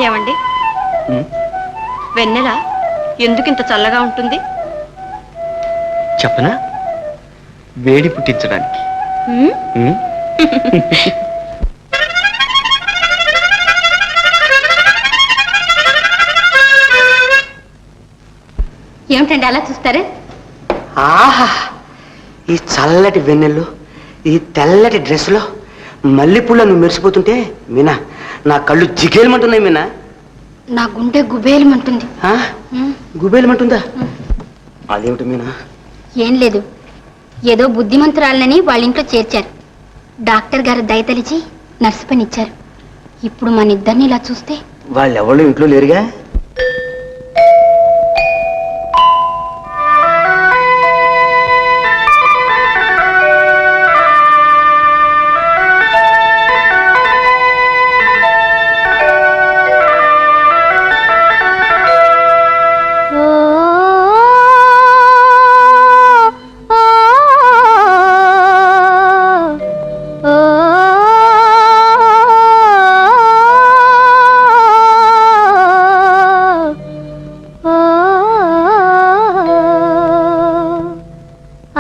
ఏమండి, వెన్నెల ఎందుకింత చల్లగా ఉంటుంది? చెప్పనా? వేడి పుట్టించడానికి. ఉమ్? ఏమిటండి అలా చూస్తారు? ఆహా, ఈ చల్లటి వెన్నెల్లో ఈ తెల్లటి డ్రెస్సులో మల్లెపూల నువ్వు మెరిసిపోతుంటే మీనా నా కళ్ళు జిగేలమంటున్నాయి మీనా. నా గుండె గుబేలమంటుంది. గుబేలమంటుందా? అదేమిటి మీనా? ఏం లేదు, ఏదో బుద్ధిమంతురాలని వాళ్ళ ఇంట్లో చేర్చారు. డాక్టర్ గారు దయతలిచి నర్సు పని ఇచ్చారు. ఇప్పుడు మన ఇద్దరిని ఇలా చూస్తే వాళ్ళెవళ్ళు ఇంట్లో లేరుగా.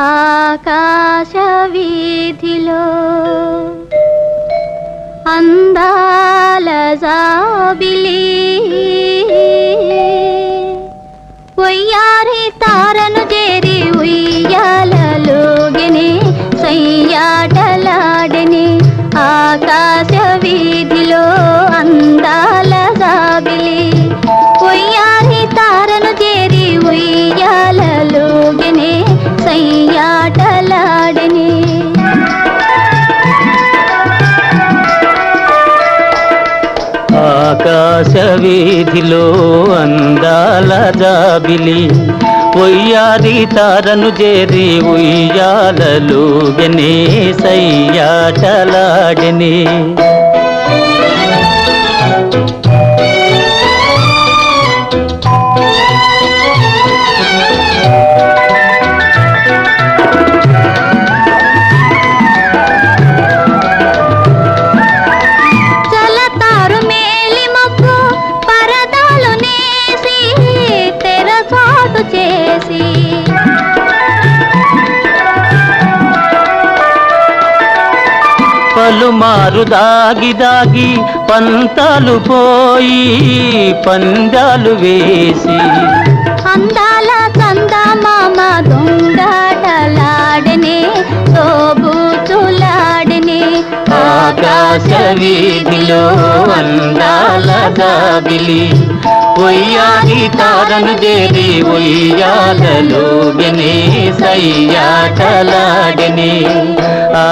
ఆకాశ వీధిలో అందాల జాబిలి ఒయ్యారి తారను చేరి ఉయ్యాలలోగిని సయ్యాటలాడని ఆకాశ వీధిలో అందాల జాబిలి ఒయ్యారి తారను చేరి ఉయ్యాలలోగిని సయ్యాటలాడని. ఆకాశ వీధిలో అందాల జాబిలి ఒయ్యారి తారను చేరి ఉయ్యాలలోగనే సయ్యాటలాడని. పలుమారు దాగి దాగి పంతాలు పోయి పందాలు వేసి అందాల చందమామ దొంగటలాడనే తోబూచులాడనే ఆకాశ వీధిలో అందాల జాబిలి ఒయ్యారి తారను చేరి ఉయ్యాలలోగనే సయ్యాటలాడనే. ఆ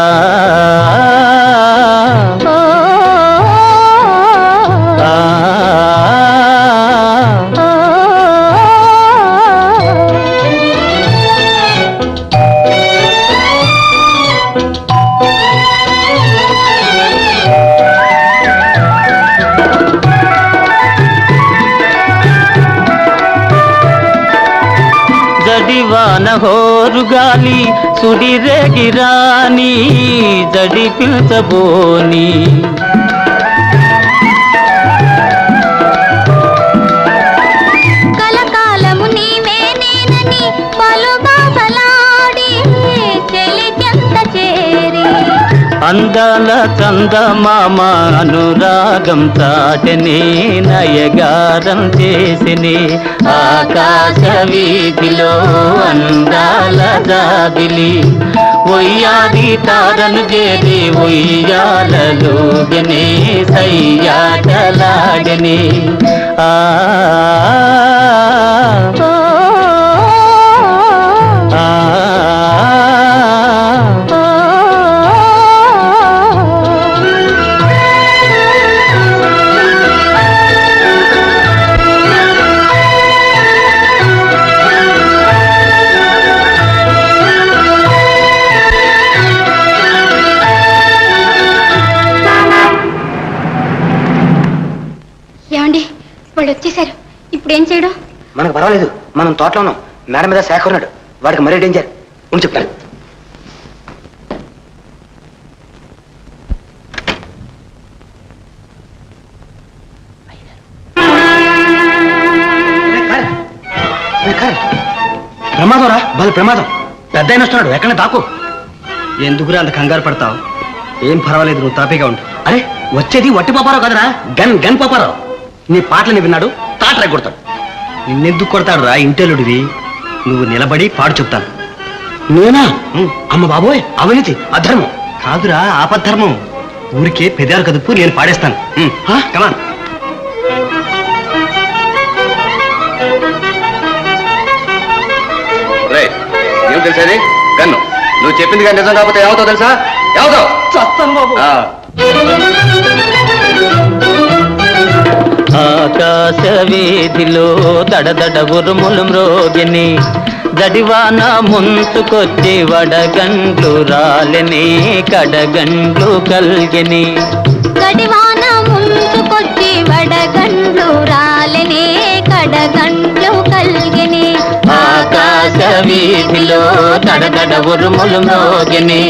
జడివాన హోరు గాలి సుడిరేగిరాని జడి పిల్చబోని కలకాలము నీవే నేనని పలు బాసలాడి చెలికెంత చేరి అందాల చందమామ అనురాగం చాటనే నయగారం చేసినే. ఆకాశ వీధిలో అందాల జాబిలి ఒయ్యారి తారను చేరి ఉయ్యాలలోగనే సయ్యాటలాడనే. ఆ ఏం చేయడం? మనకు పర్వాలేదు, మనం తోటలో ఉన్నాం. మేడ మీద శేఖర్ ఉన్నాడు, వాడికి మరీ డేంజర్. ఉండి చెప్తాను. ప్రమాదం రా, వాళ్ళ ప్రమాదం. పెద్ద ఆయన వస్తున్నాడు, ఎక్కడ దాకు. ఎందుకురా అంత కంగారు పడతావు? ఏం పర్వాలేదు, నువ్వు తాపీగా ఉండు. అరే వచ్చేది వట్టి పాపారావు కదరా, గన్ పాపారావు. నీ పాటలని విన్నాడు, తాటరాయి కొడతాడు. నిన్నెందుకు కొడతాడు రా, ఇంటెలుడివి. నువ్వు నిలబడి పాడు చెప్తాను. నేనా? అమ్మ బాబోయ్, అవినీతి, అధర్మం. కాదురా, ఆపద్ధర్మం. ఊరికే పెదాలు కదుపు, నేను పాడేస్తాను. కమాన్. ఏం తెలిసేది? గన్ను. నువ్వు చెప్పింది కానీ నిజం కాకపోతే ఏమవుతావు తెలుసా? ఏమవుతావు? చస్తాను బాబు. ఆకాశ వీధిలో దడదడ ఉరుములు మ్రోగిని, జడివాన ముంచుకొచ్చి వడగండ్లు రాలిని, కడగండ్లు కల్గిని. గడివాన ముంచుకొచ్చి వడగండ్లు రాలిని, కడగండ్లు కల్గిని. ఆకాశ వీధిలో దడదడ ఉరుములు మ్రోగిని,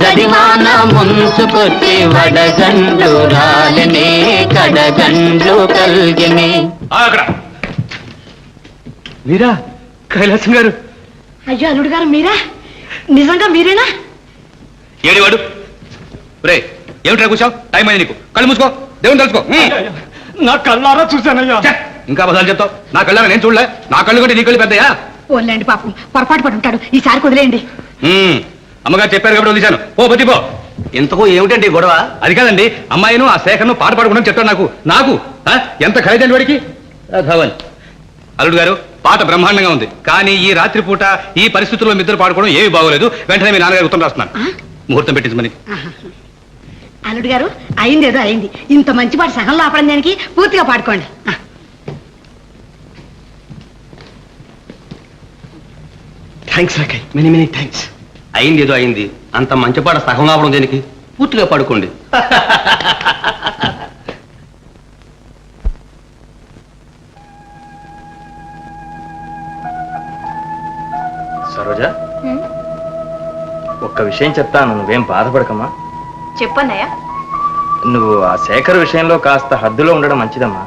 జడివాన ముంచుకొచ్చి వడగండ్లు రాలిని, కడగండ్లు కల్గిని. అక్కడ మీరా? కైలాసం గారు. అయ్యో అల్లుడు గారు మీరా? నిజంగా మీరేనా? ఏడివాడు రే, ఏమిట్రా కూర్చోవు? టైం అయింది నీకు. కళ్ళు మూసుకో, దేవుని తెలుసుకో. నా కళ్ళారా చూశానయ్యా. ఇంకా బదాలు చెప్తావు. నా కళ్ళ నేను చూడలే. నా కళ్ళు కంటే నీ కళ్ళు పెద్దయా? ఓన్లేండి పాపం, పొరపాటు పడి ఉంటాడు. ఈసారి కుదిలేయండి. అమ్మగారు చెప్పారు కాబట్టి వదిలేశాను. ఓ బతిపో. ఇంతకు ఏమిటండి గొడవ? అది కాదండి, అమ్మాయిను ఆ శేఖర్ను పాట పాడుకుంటాను చెప్తాను. నాకు ఎంత ఖరీదండి వాడికి. ధవన్ అల్లుడు గారు, పాట బ్రహ్మాండంగా ఉంది, కానీ ఈ రాత్రి పూట ఈ పరిస్థితుల్లో మిద్దరు పాడుకోవడం ఏమీ బాగోలేదు. వెంటనే మీ నాన్నగారు ఉత్తరం రాస్తున్నాను, ముహూర్తం పెట్టించమని. అల్లుడు గారు, అయింది ఏదో అయింది. ఇంత మంచి పాట సగంలో ఆపడం దానికి పూర్తిగా పాడుకోండి. థ్యాంక్స్ రాకయ్, మెనీ మెనీ థ్యాంక్స్. అయింది ఏదో అయింది, అంత మంచి పాట సగం ఆపడం దేనికి? పూర్తిగా పాడుకోండి. సరోజ, ఒక్క విషయం చెప్తాను, నువ్వేం బాధపడకమ్మా. చెప్పన్నయ్యా. నువ్వు ఆ శేఖర్ విషయంలో కాస్త హద్దులో ఉండడం మంచిదమ్మా.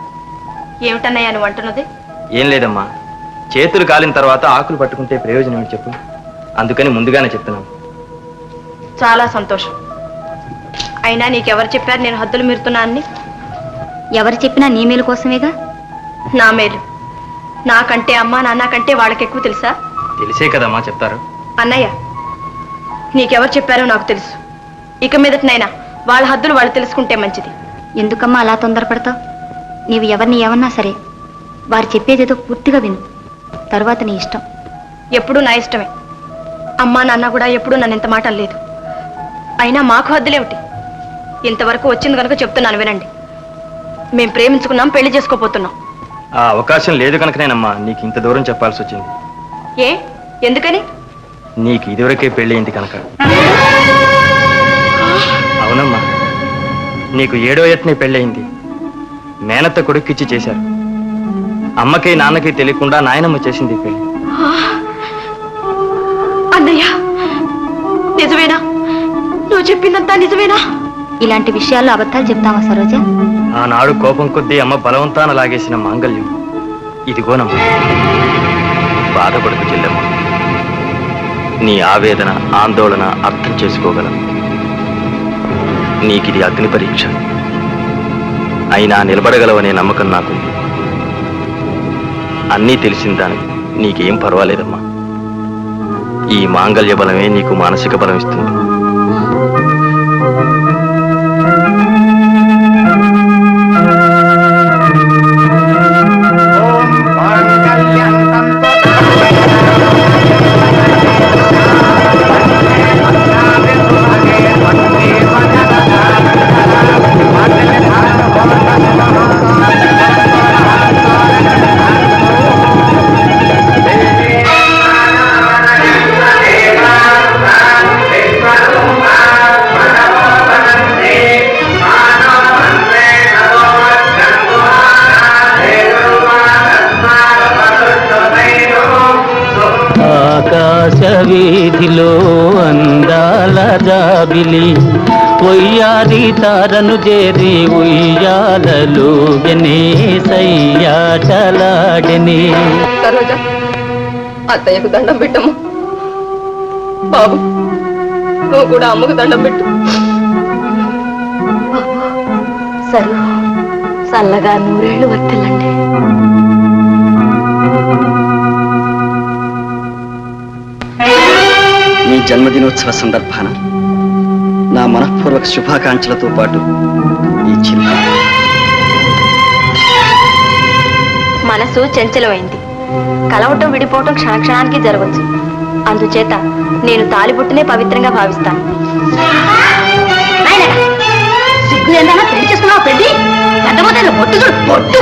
ఏమిటన్నయ్యా నువ్వు అంటున్నది? ఏం లేదమ్మా, చేతులు కాలిన తర్వాత ఆకులు పట్టుకుంటే ప్రయోజనం ఏంటి చెప్పు. అందుకని ముందుగానే చెప్తున్నాను. చాలా సంతోషం. అయినా నీకెవరు చెప్పారు నేను హద్దులు మీరుతున్నా అని? ఎవరు చెప్పినా నీ మేలు కోసమేగా. నా మేలు నాకంటే అమ్మా నాన్న కంటే వాళ్ళకి ఎక్కువ తెలుసా? తెలిసే కదమ్మా చెప్తారు. అన్నయ్య, నీకెవరు చెప్పారో నాకు తెలుసు. ఇక మీదటనైనా వాళ్ళ హద్దులు వాళ్ళు తెలుసుకుంటే మంచిది. ఎందుకమ్మా అలా తొందరపడతావు? నీవు ఎవరిని ఏమన్నా సరే వారు చెప్పేదేదో పూర్తిగా విను, తరువాత నీ ఇష్టం. ఎప్పుడూ నా ఇష్టమే. అమ్మా నాన్న కూడా ఎప్పుడూ నన్ను ఇంత మాట లేదు. అయినా మాకు హద్దులేమిటి? ఇంతవరకు వచ్చింది కనుక చెప్తున్నాను వినండి. మేం ప్రేమించుకున్నాం, పెళ్లి చేసుకోపోతున్నాం. ఆ అవకాశం లేదు కనుకనేనమ్మా నీకు ఇంత దూరం చెప్పాల్సి వచ్చింది. ఏ ఎందుకని? నీకు ఇదివరకే పెళ్ళయింది కనుక. అవునమ్మా, నీకు 7వ ఏటనే పెళ్ళయింది. మేనత్త కొడుక్కిచ్చి చేశారు. అమ్మకి నాన్నకి తెలియకుండా నాయనమ్మ చేసింది పెళ్లి. అన్నయ్య, నిజమేనా? నువ్వు చెప్పిందంతా నిజమేనా? ఇలాంటి విషయాల్లో అబద్ధాలు చెప్తావా సరోజ? ఆనాడు కోపం కొద్దీ అమ్మ బలవంతాన లాగేసిన మాంగళ్యం ఇదిగోనమ్మా. బాధపడుకు చెల్లెమ్మ, నీ ఆవేదన ఆందోళన అర్థం చేసుకోగలను. నీకిది అగ్ని పరీక్ష. అయినా నిలబడగలవనే నమ్మకం నాకుంది. అన్నీ తెలిసిందానికి నీకేం పర్వాలేదమ్మా. ఈ మాంగళ్య బలమే నీకు మానసిక బలం ఇస్తుంది. అందాల జాబిలి ఒయ్యారి తారను చేరి ఉయ్యాలలోగనే సయ్యాటలాడని. సరోజ, అత్తయ్యకు దండం పెట్టము. బాబు, నువ్వు కూడా అమ్మకు దండం పెట్టు. సరే, చల్లగా నూరేళ్లు వర్తిల్లండి. మీ జన్మదినోత్సవ సందర్భాన నా మనఃపూర్వక శుభాకాంక్షలతో పాటు ఈ చిన్న మనసు చంచలమైంది. కలవటం విడిపోవటం క్షణక్షణానికి జరగచ్చు. అందుచేత నేను తాలిబుట్టునే పవిత్రంగా భావిస్తాను. సిగ్గు ఏందన్నా పెళ్లి చేసుకున్నావు? పెళ్లి ఎంతమంది పొట్టు చూడు, పొట్టు.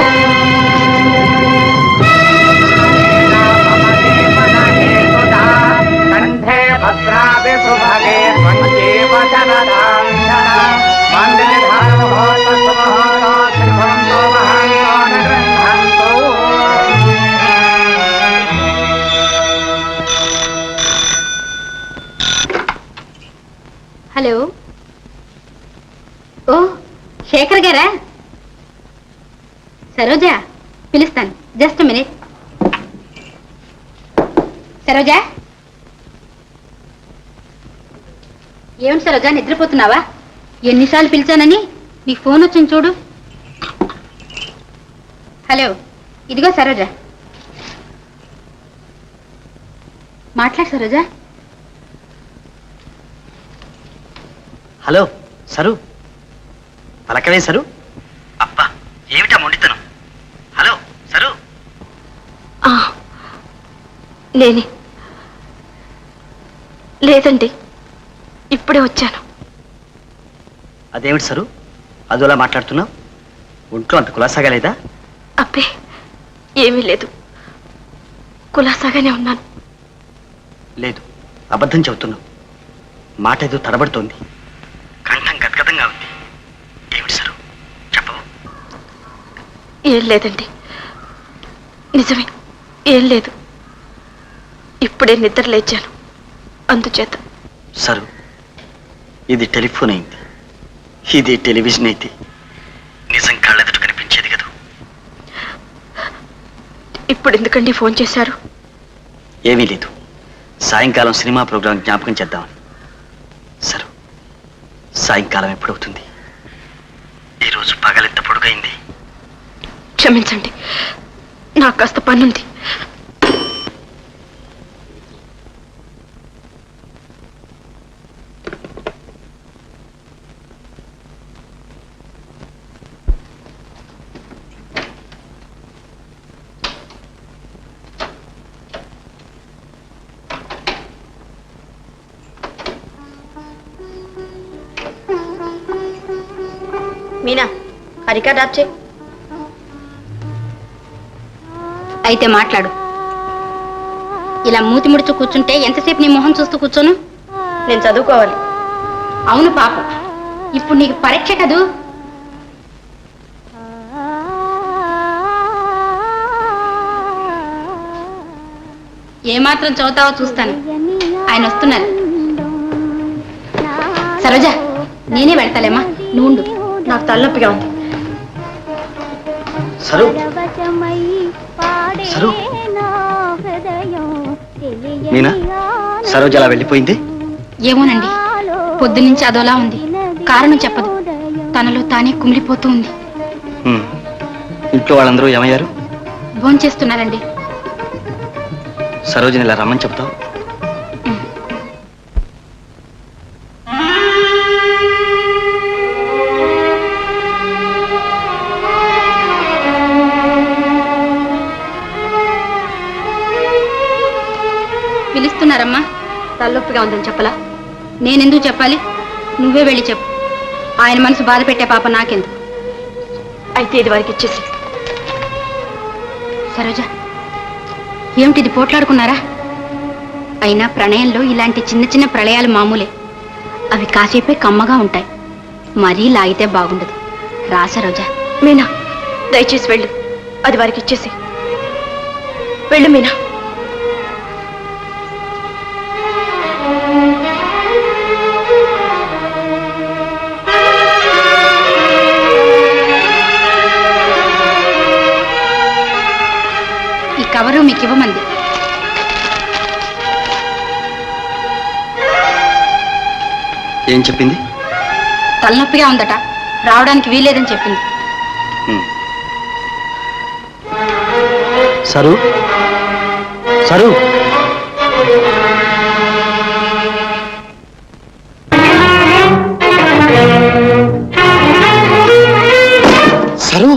హలో, ఓ శేఖర్ గారా? సరోజా, పిలుస్తాను. Just minute. సరోజా, ఏమిటి సరోజా, నిద్రపోతున్నావా? ఎన్నిసార్లు పిలిచానని నీకు ఫోన్ వచ్చింది చూడు. హలో, ఇదిగో సరోజా. మాట్లాడు సరోజా. హలో సరు, పలకవే సరు. అబ్బా, ఏమిటా మొండితనం? హలో సరు. నేనే. లేదండి, ఇప్పుడే వచ్చాను. అదేమిటి సరు, అదోలా మాట్లాడుతున్నావు? ఒంట్లో అంత కులాసాగా లేదా? అబ్బే, ఏమీ లేదు. కులాసాగానే ఉన్నాను. లేదు, అబద్ధం చెబుతున్నావు. మాట ఏదో తడబడుతోంది, కంఠం గద్గదంగా ఉంది. ఏమిటి సరు, చెప్పవు? ఏం లేదండి, నిజమే, ఏం లేదు. ఇప్పుడే నిద్ర లేచాను, అందుచేత. సరు, ఇది టెలిఫోన్ అయింది, ఇది టెలివిజన్ అయితే నిజం కళ్ళెదుట కనిపించేది కదా. ఇప్పుడు ఎందుకండి ఫోన్ చేశారు? ఏమీ లేదు, సాయంకాలం సినిమా ప్రోగ్రాం జ్ఞాపకం చేద్దామని. సరు, సాయంకాలం ఎప్పుడవుతుంది? ఈరోజు పగలెంత పొడుగైంది? క్షమించండి, నాకు కాస్త పనుంది. మీనా, హరికా డ్రాప్ చేయి. అయితే మాట్లాడు. ఇలా మూతి ముడుచు కూర్చుంటే ఎంతసేపు నీ మొహం చూస్తూ కూర్చోను? నేను చదువుకోవాలి. అవును పాపం, ఇప్పుడు నీకు పరీక్ష కదూ. ఏమాత్రం చదువుతావో చూస్తాను. ఆయన వస్తున్నారు. సరోజా, నేనే వెళ్తాలేమ్మా, నువ్వు ఉండు. నాకు తలనొప్పిగా ఉంది. Sir, sir. మీనా, సరోజ అలా వెళ్ళిపోయింది? ఏమోనండి, పొద్దునుంచి అదోలా ఉంది. కారణం చెప్పదు. తనలో తానే కుమిలిపోతూ ఉంది. ఇంట్లో వాళ్ళందరూ ఏమయ్యారు? భోంచేస్తున్నారండి. సరోజని ఇలా రమ్మని చెప్తావు? పిలుస్తున్నారమ్మా. తలనొప్పిగా ఉందని చెప్పలా? నేనెందుకు చెప్పాలి? నువ్వే వెళ్ళి చెప్పు. ఆయన మనసు బాధ పెట్టే పాప నాకెందుకు. అయితే ఇది వారికి ఇచ్చేసి. సరోజ, ఏమిటిది, పోట్లాడుకున్నారా? అయినా ప్రణయంలో ఇలాంటి చిన్న చిన్న ప్రళయాలు మామూలే. అవి కాసేపే కమ్మగా ఉంటాయి, మరీ లాగితే బాగుండదు. రా సరోజ. మీనా, దయచేసి వెళ్ళు, అది వారికి ఇచ్చేసి. వెళ్ళు మీనా. మీకు ఇవ్వమంది. ఏం చెప్పింది? తలనొప్పిగా ఉందట, రావడానికి వీలేదని చెప్పింది. సరు సరు సరు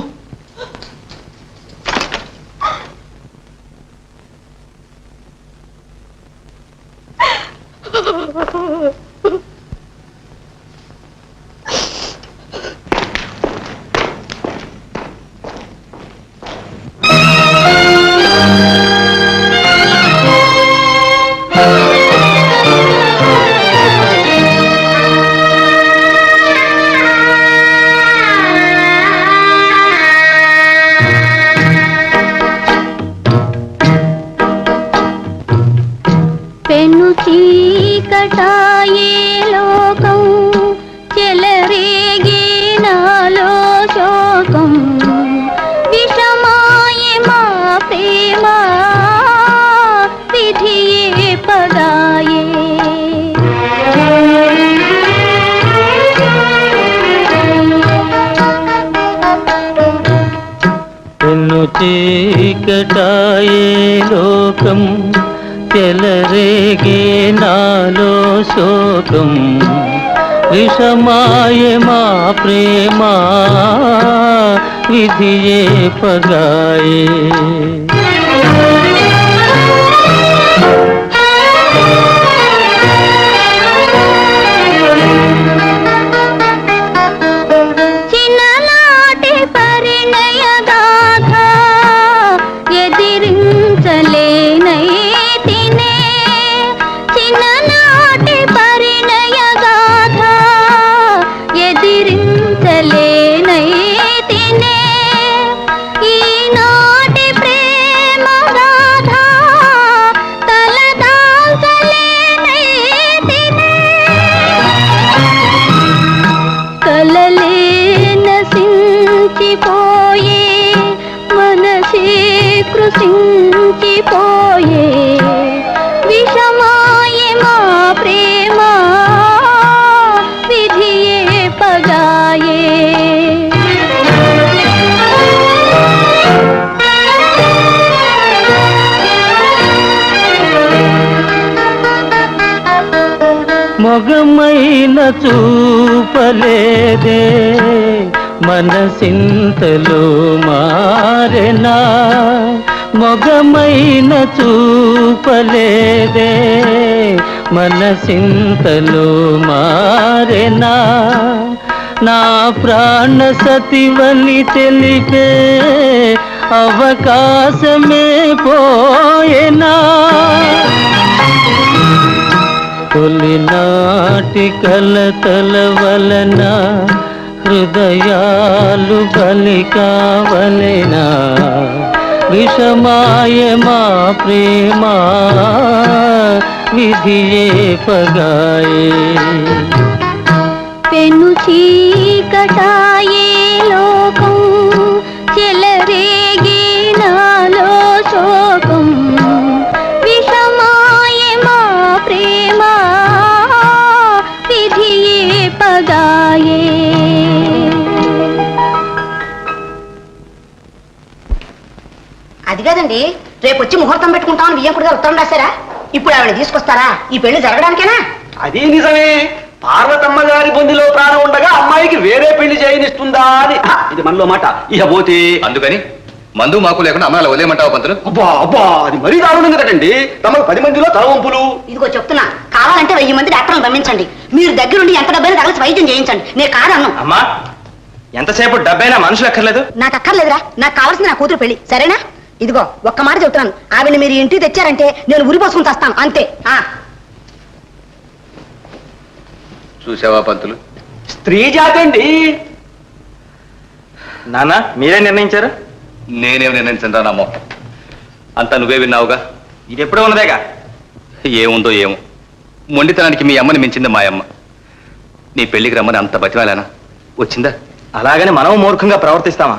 పెను చీకటాయే లోకం చెలరేగే నాలో శోకం విషమాయే మా ప్రేమ విధియే పదాయే పెను చీకటాయే లోకం చెలరేగే నాలో శోకం విషమాయ మా ప్రేమ విధియే పగాయే చిన్ననాటి పరిణయ గాథ ఎదిరించలేనై తినే చిన్ననాటి పరిణయ గాథ ఎదిరించలేనై తినే ఈనాటి ప్రేమ గాథ తలదాల్చలేనై తినే కలలే నశించిపోయే మనసే కృషించిపోయే విషమాయే మా ప్రేమ విధియే పగాయే మొగమైన చూపలేదే మనసింతలో మారెనా మొగమైన చూపలేదే మనసింతలో మారెనా నా ప్రాణ సతివని తెలిపే అవకాశమే పోయేనా తొలినాటి కలతల వలన హృదయాలు బలి కావలెనా విషమాయ మా ప్రేమ విధియే పగాయే పెను చీకటాయే లోకం చెలరేగే నాలో శోకం విషమాయే మా ప్రేమ విధియే పగాయే అది కాదండి, రేపు వచ్చి ముహూర్తం పెట్టుకుంటామని వియ్యంకుడిగా ఉత్తరం రాశారా? ఇప్పుడు ఆవిడ తీసుకొస్తారా? ఈ పెళ్లి జరగడానికేనా? అది నిజమే. పార్వతమ్మ గారి బొందిలో ప్రాణం ఉండగా అమ్మాయికి వేరే పెళ్లి చేయనిస్తుందా అని ఇది మనలో మాట. ఇక పోతే అందుకని మందు మాకు లేకుండా అమ్మాయిలు వదిలేయమంటావా పంతులు? అబ్బా అబ్బా అది మరీ దారుణం కదండి. తమకు 10 మందిలో తలవంపులు. ఇదిగో చెప్తున్నా, కావాలంటే 1000 మంది డాక్టర్లను పంపించండి. మీరు దగ్గరుండి ఎంత డబ్బైనా తగలిసి వైద్యం చేయించండి. నేను కాదన్ను. అమ్మా ఎంతసేపు డబ్బైనా మనుషులు ఎక్కర్లేదు. నాకు అక్కర్లేదురా, నాకు కావాల్సింది నా కూతురు పెళ్లి, సరేనా? ఇదిగో ఒక్క మాట చెప్తున్నాను, ఆవిడ మీరు ఇంటికి తెచ్చారంటే నేను ఉరిపోసుకుని తెస్తాను అంతే. చూసావా పంతులు, స్త్రీ జాతి అండి. నాన్న మీరే నిర్ణయించారు? నేనేం నిర్ణయించరా నా మొక్క అంతా నువ్వే విన్నావుగా. ఇది ఎప్పుడూ ఉన్నదేగా. ఏముందో ఏమో, మొండితనానికి మీ అమ్మని మించింది మా అమ్మ. నీ పెళ్లికి రమ్మని అంత బతిమాలేనా? వచ్చిందా? అలాగని మనం మూర్ఖంగా ప్రవర్తిస్తామా?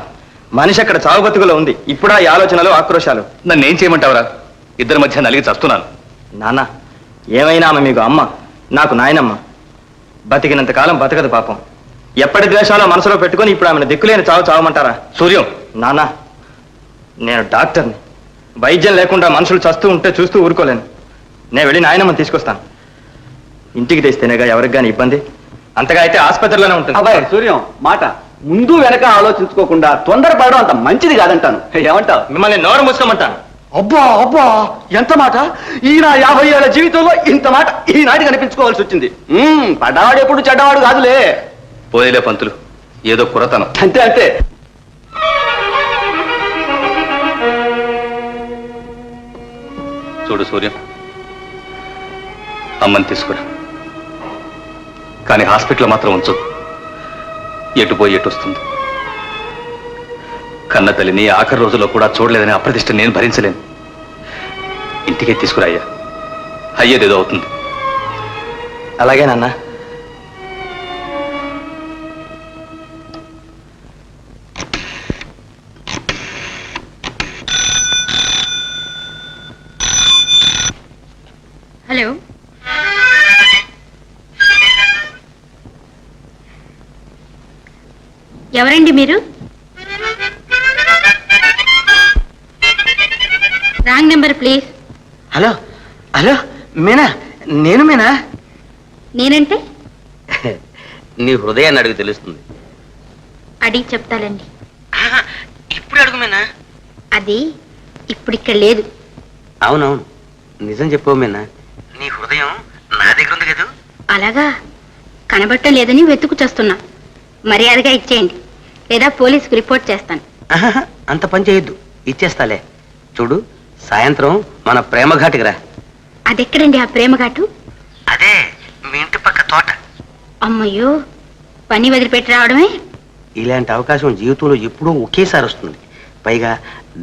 మనిషి అక్కడ చావు బతుకులో ఉంది. ఇప్పుడా ఈ ఆలోచనలు, ఆక్రోశాలు? నన్ను ఏం చేయమంటావురా? ఇద్దరి మధ్య నలిగి చస్తున్నాను. నాన్న, ఏమైనా ఆమె మీకు అమ్మ, నాకు నాయనమ్మ. బతికినంత కాలం బతకదు పాపం. ఎప్పటి ద్వేషాలో మనసులో పెట్టుకొని ఇప్పుడు ఆమెను దిక్కులేని చావు చావమంటారా? సూర్యం, నాన్న, నేను డాక్టర్ని. వైద్యం లేకుండా మనుషులు చస్తూ ఉంటే చూస్తూ ఊరుకోలేను. నేను వెళ్ళి నాయనమ్మని తీసుకొస్తాను. ఇంటికి తెస్తేనేగా ఎవరికి కానీ ఇబ్బంది. అంతగా అయితే ఆసుపత్రిలోనే ఉంటుంది. అబ్బాయి సూర్యం, మాట ముందు వెనక ఆలోచించుకోకుండా తొందరపడడం అంత మంచిది కాదంటాను. ఏమంటావు? మిమ్మల్ని నోరు మూసుకోమంటాను. అబ్బా అబ్బా, ఎంత మాట! ఈయన 50 ఏళ్ల జీవితంలో ఇంత మాట ఈనాటి కనిపించుకోవాల్సి వచ్చింది. పడ్డవాడు ఎప్పుడు చెడ్డవాడు కాదులే. పోయేలే పంతులు, ఏదో కురతనం. అంతే అంతే. చూడు సూర్యం, అమ్మని తీసుకురా, కానీ హాస్పిటల్ మాత్రం ఉంచు. ఎటు పోయి ఎటు వస్తుంది. కన్న తల్లిని ఆఖరి రోజుల్లో కూడా చూడలేదని అప్రతిష్ట నేను భరించలేను. ఇంటికే తీసుకురా అయ్యా, అయ్యేదేదో అవుతుంది. అలాగే నాన్న. హలో, ఎవరండి మీరు? Wrong number please. Hello hello, Meena? నేను మీనా? నేనంటే నీ హృదయాన్ని అడుగు తెలుస్తుంది. అడిగి చెప్తాలండి. ఇప్పుడు అడుగు మీనా. అది ఇప్పుడు ఇక్కడ లేదు. అవునవును, నిజం చెప్పవు మీనా. నీ హృదయం నా దగ్గర ఉంది కదా. అలాగా? కనబట్టం లేదని వెతుకు చేస్తున్నా. మర్యాదగా ఇచ్చేయండి, లేదా పోలీసుకు రిపోర్ట్ చేస్తాను. అంత పని చేయొద్దు, ఇచ్చేస్తాలే. చూడు, సాయంత్రం మన ప్రేమఘాటికి రా. అదెక్కడండి ఆ ప్రేమఘాటు? అదే మీ ఇంటి పక్క తోట. అమ్మయ్యో, పని వదిలిపెట్టి రావడమే. ఇలాంటి అవకాశం జీవితంలో ఎప్పుడూ ఒకేసారి వస్తుంది. పైగా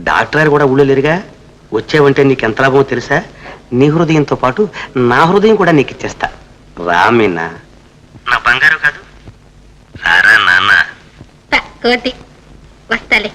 డాక్టర్ గారు కూడా ఊళ్ళో లేరుగా. వచ్చేవంటే నీకు ఎంత లాభమో తెలుసా? నీ హృదయంతో పాటు నా హృదయం కూడా నీకు ఇచ్చేస్తా. రామీనా, నా బంగారు కాదు. రారా నాన్న. కోతి వస్తాలే.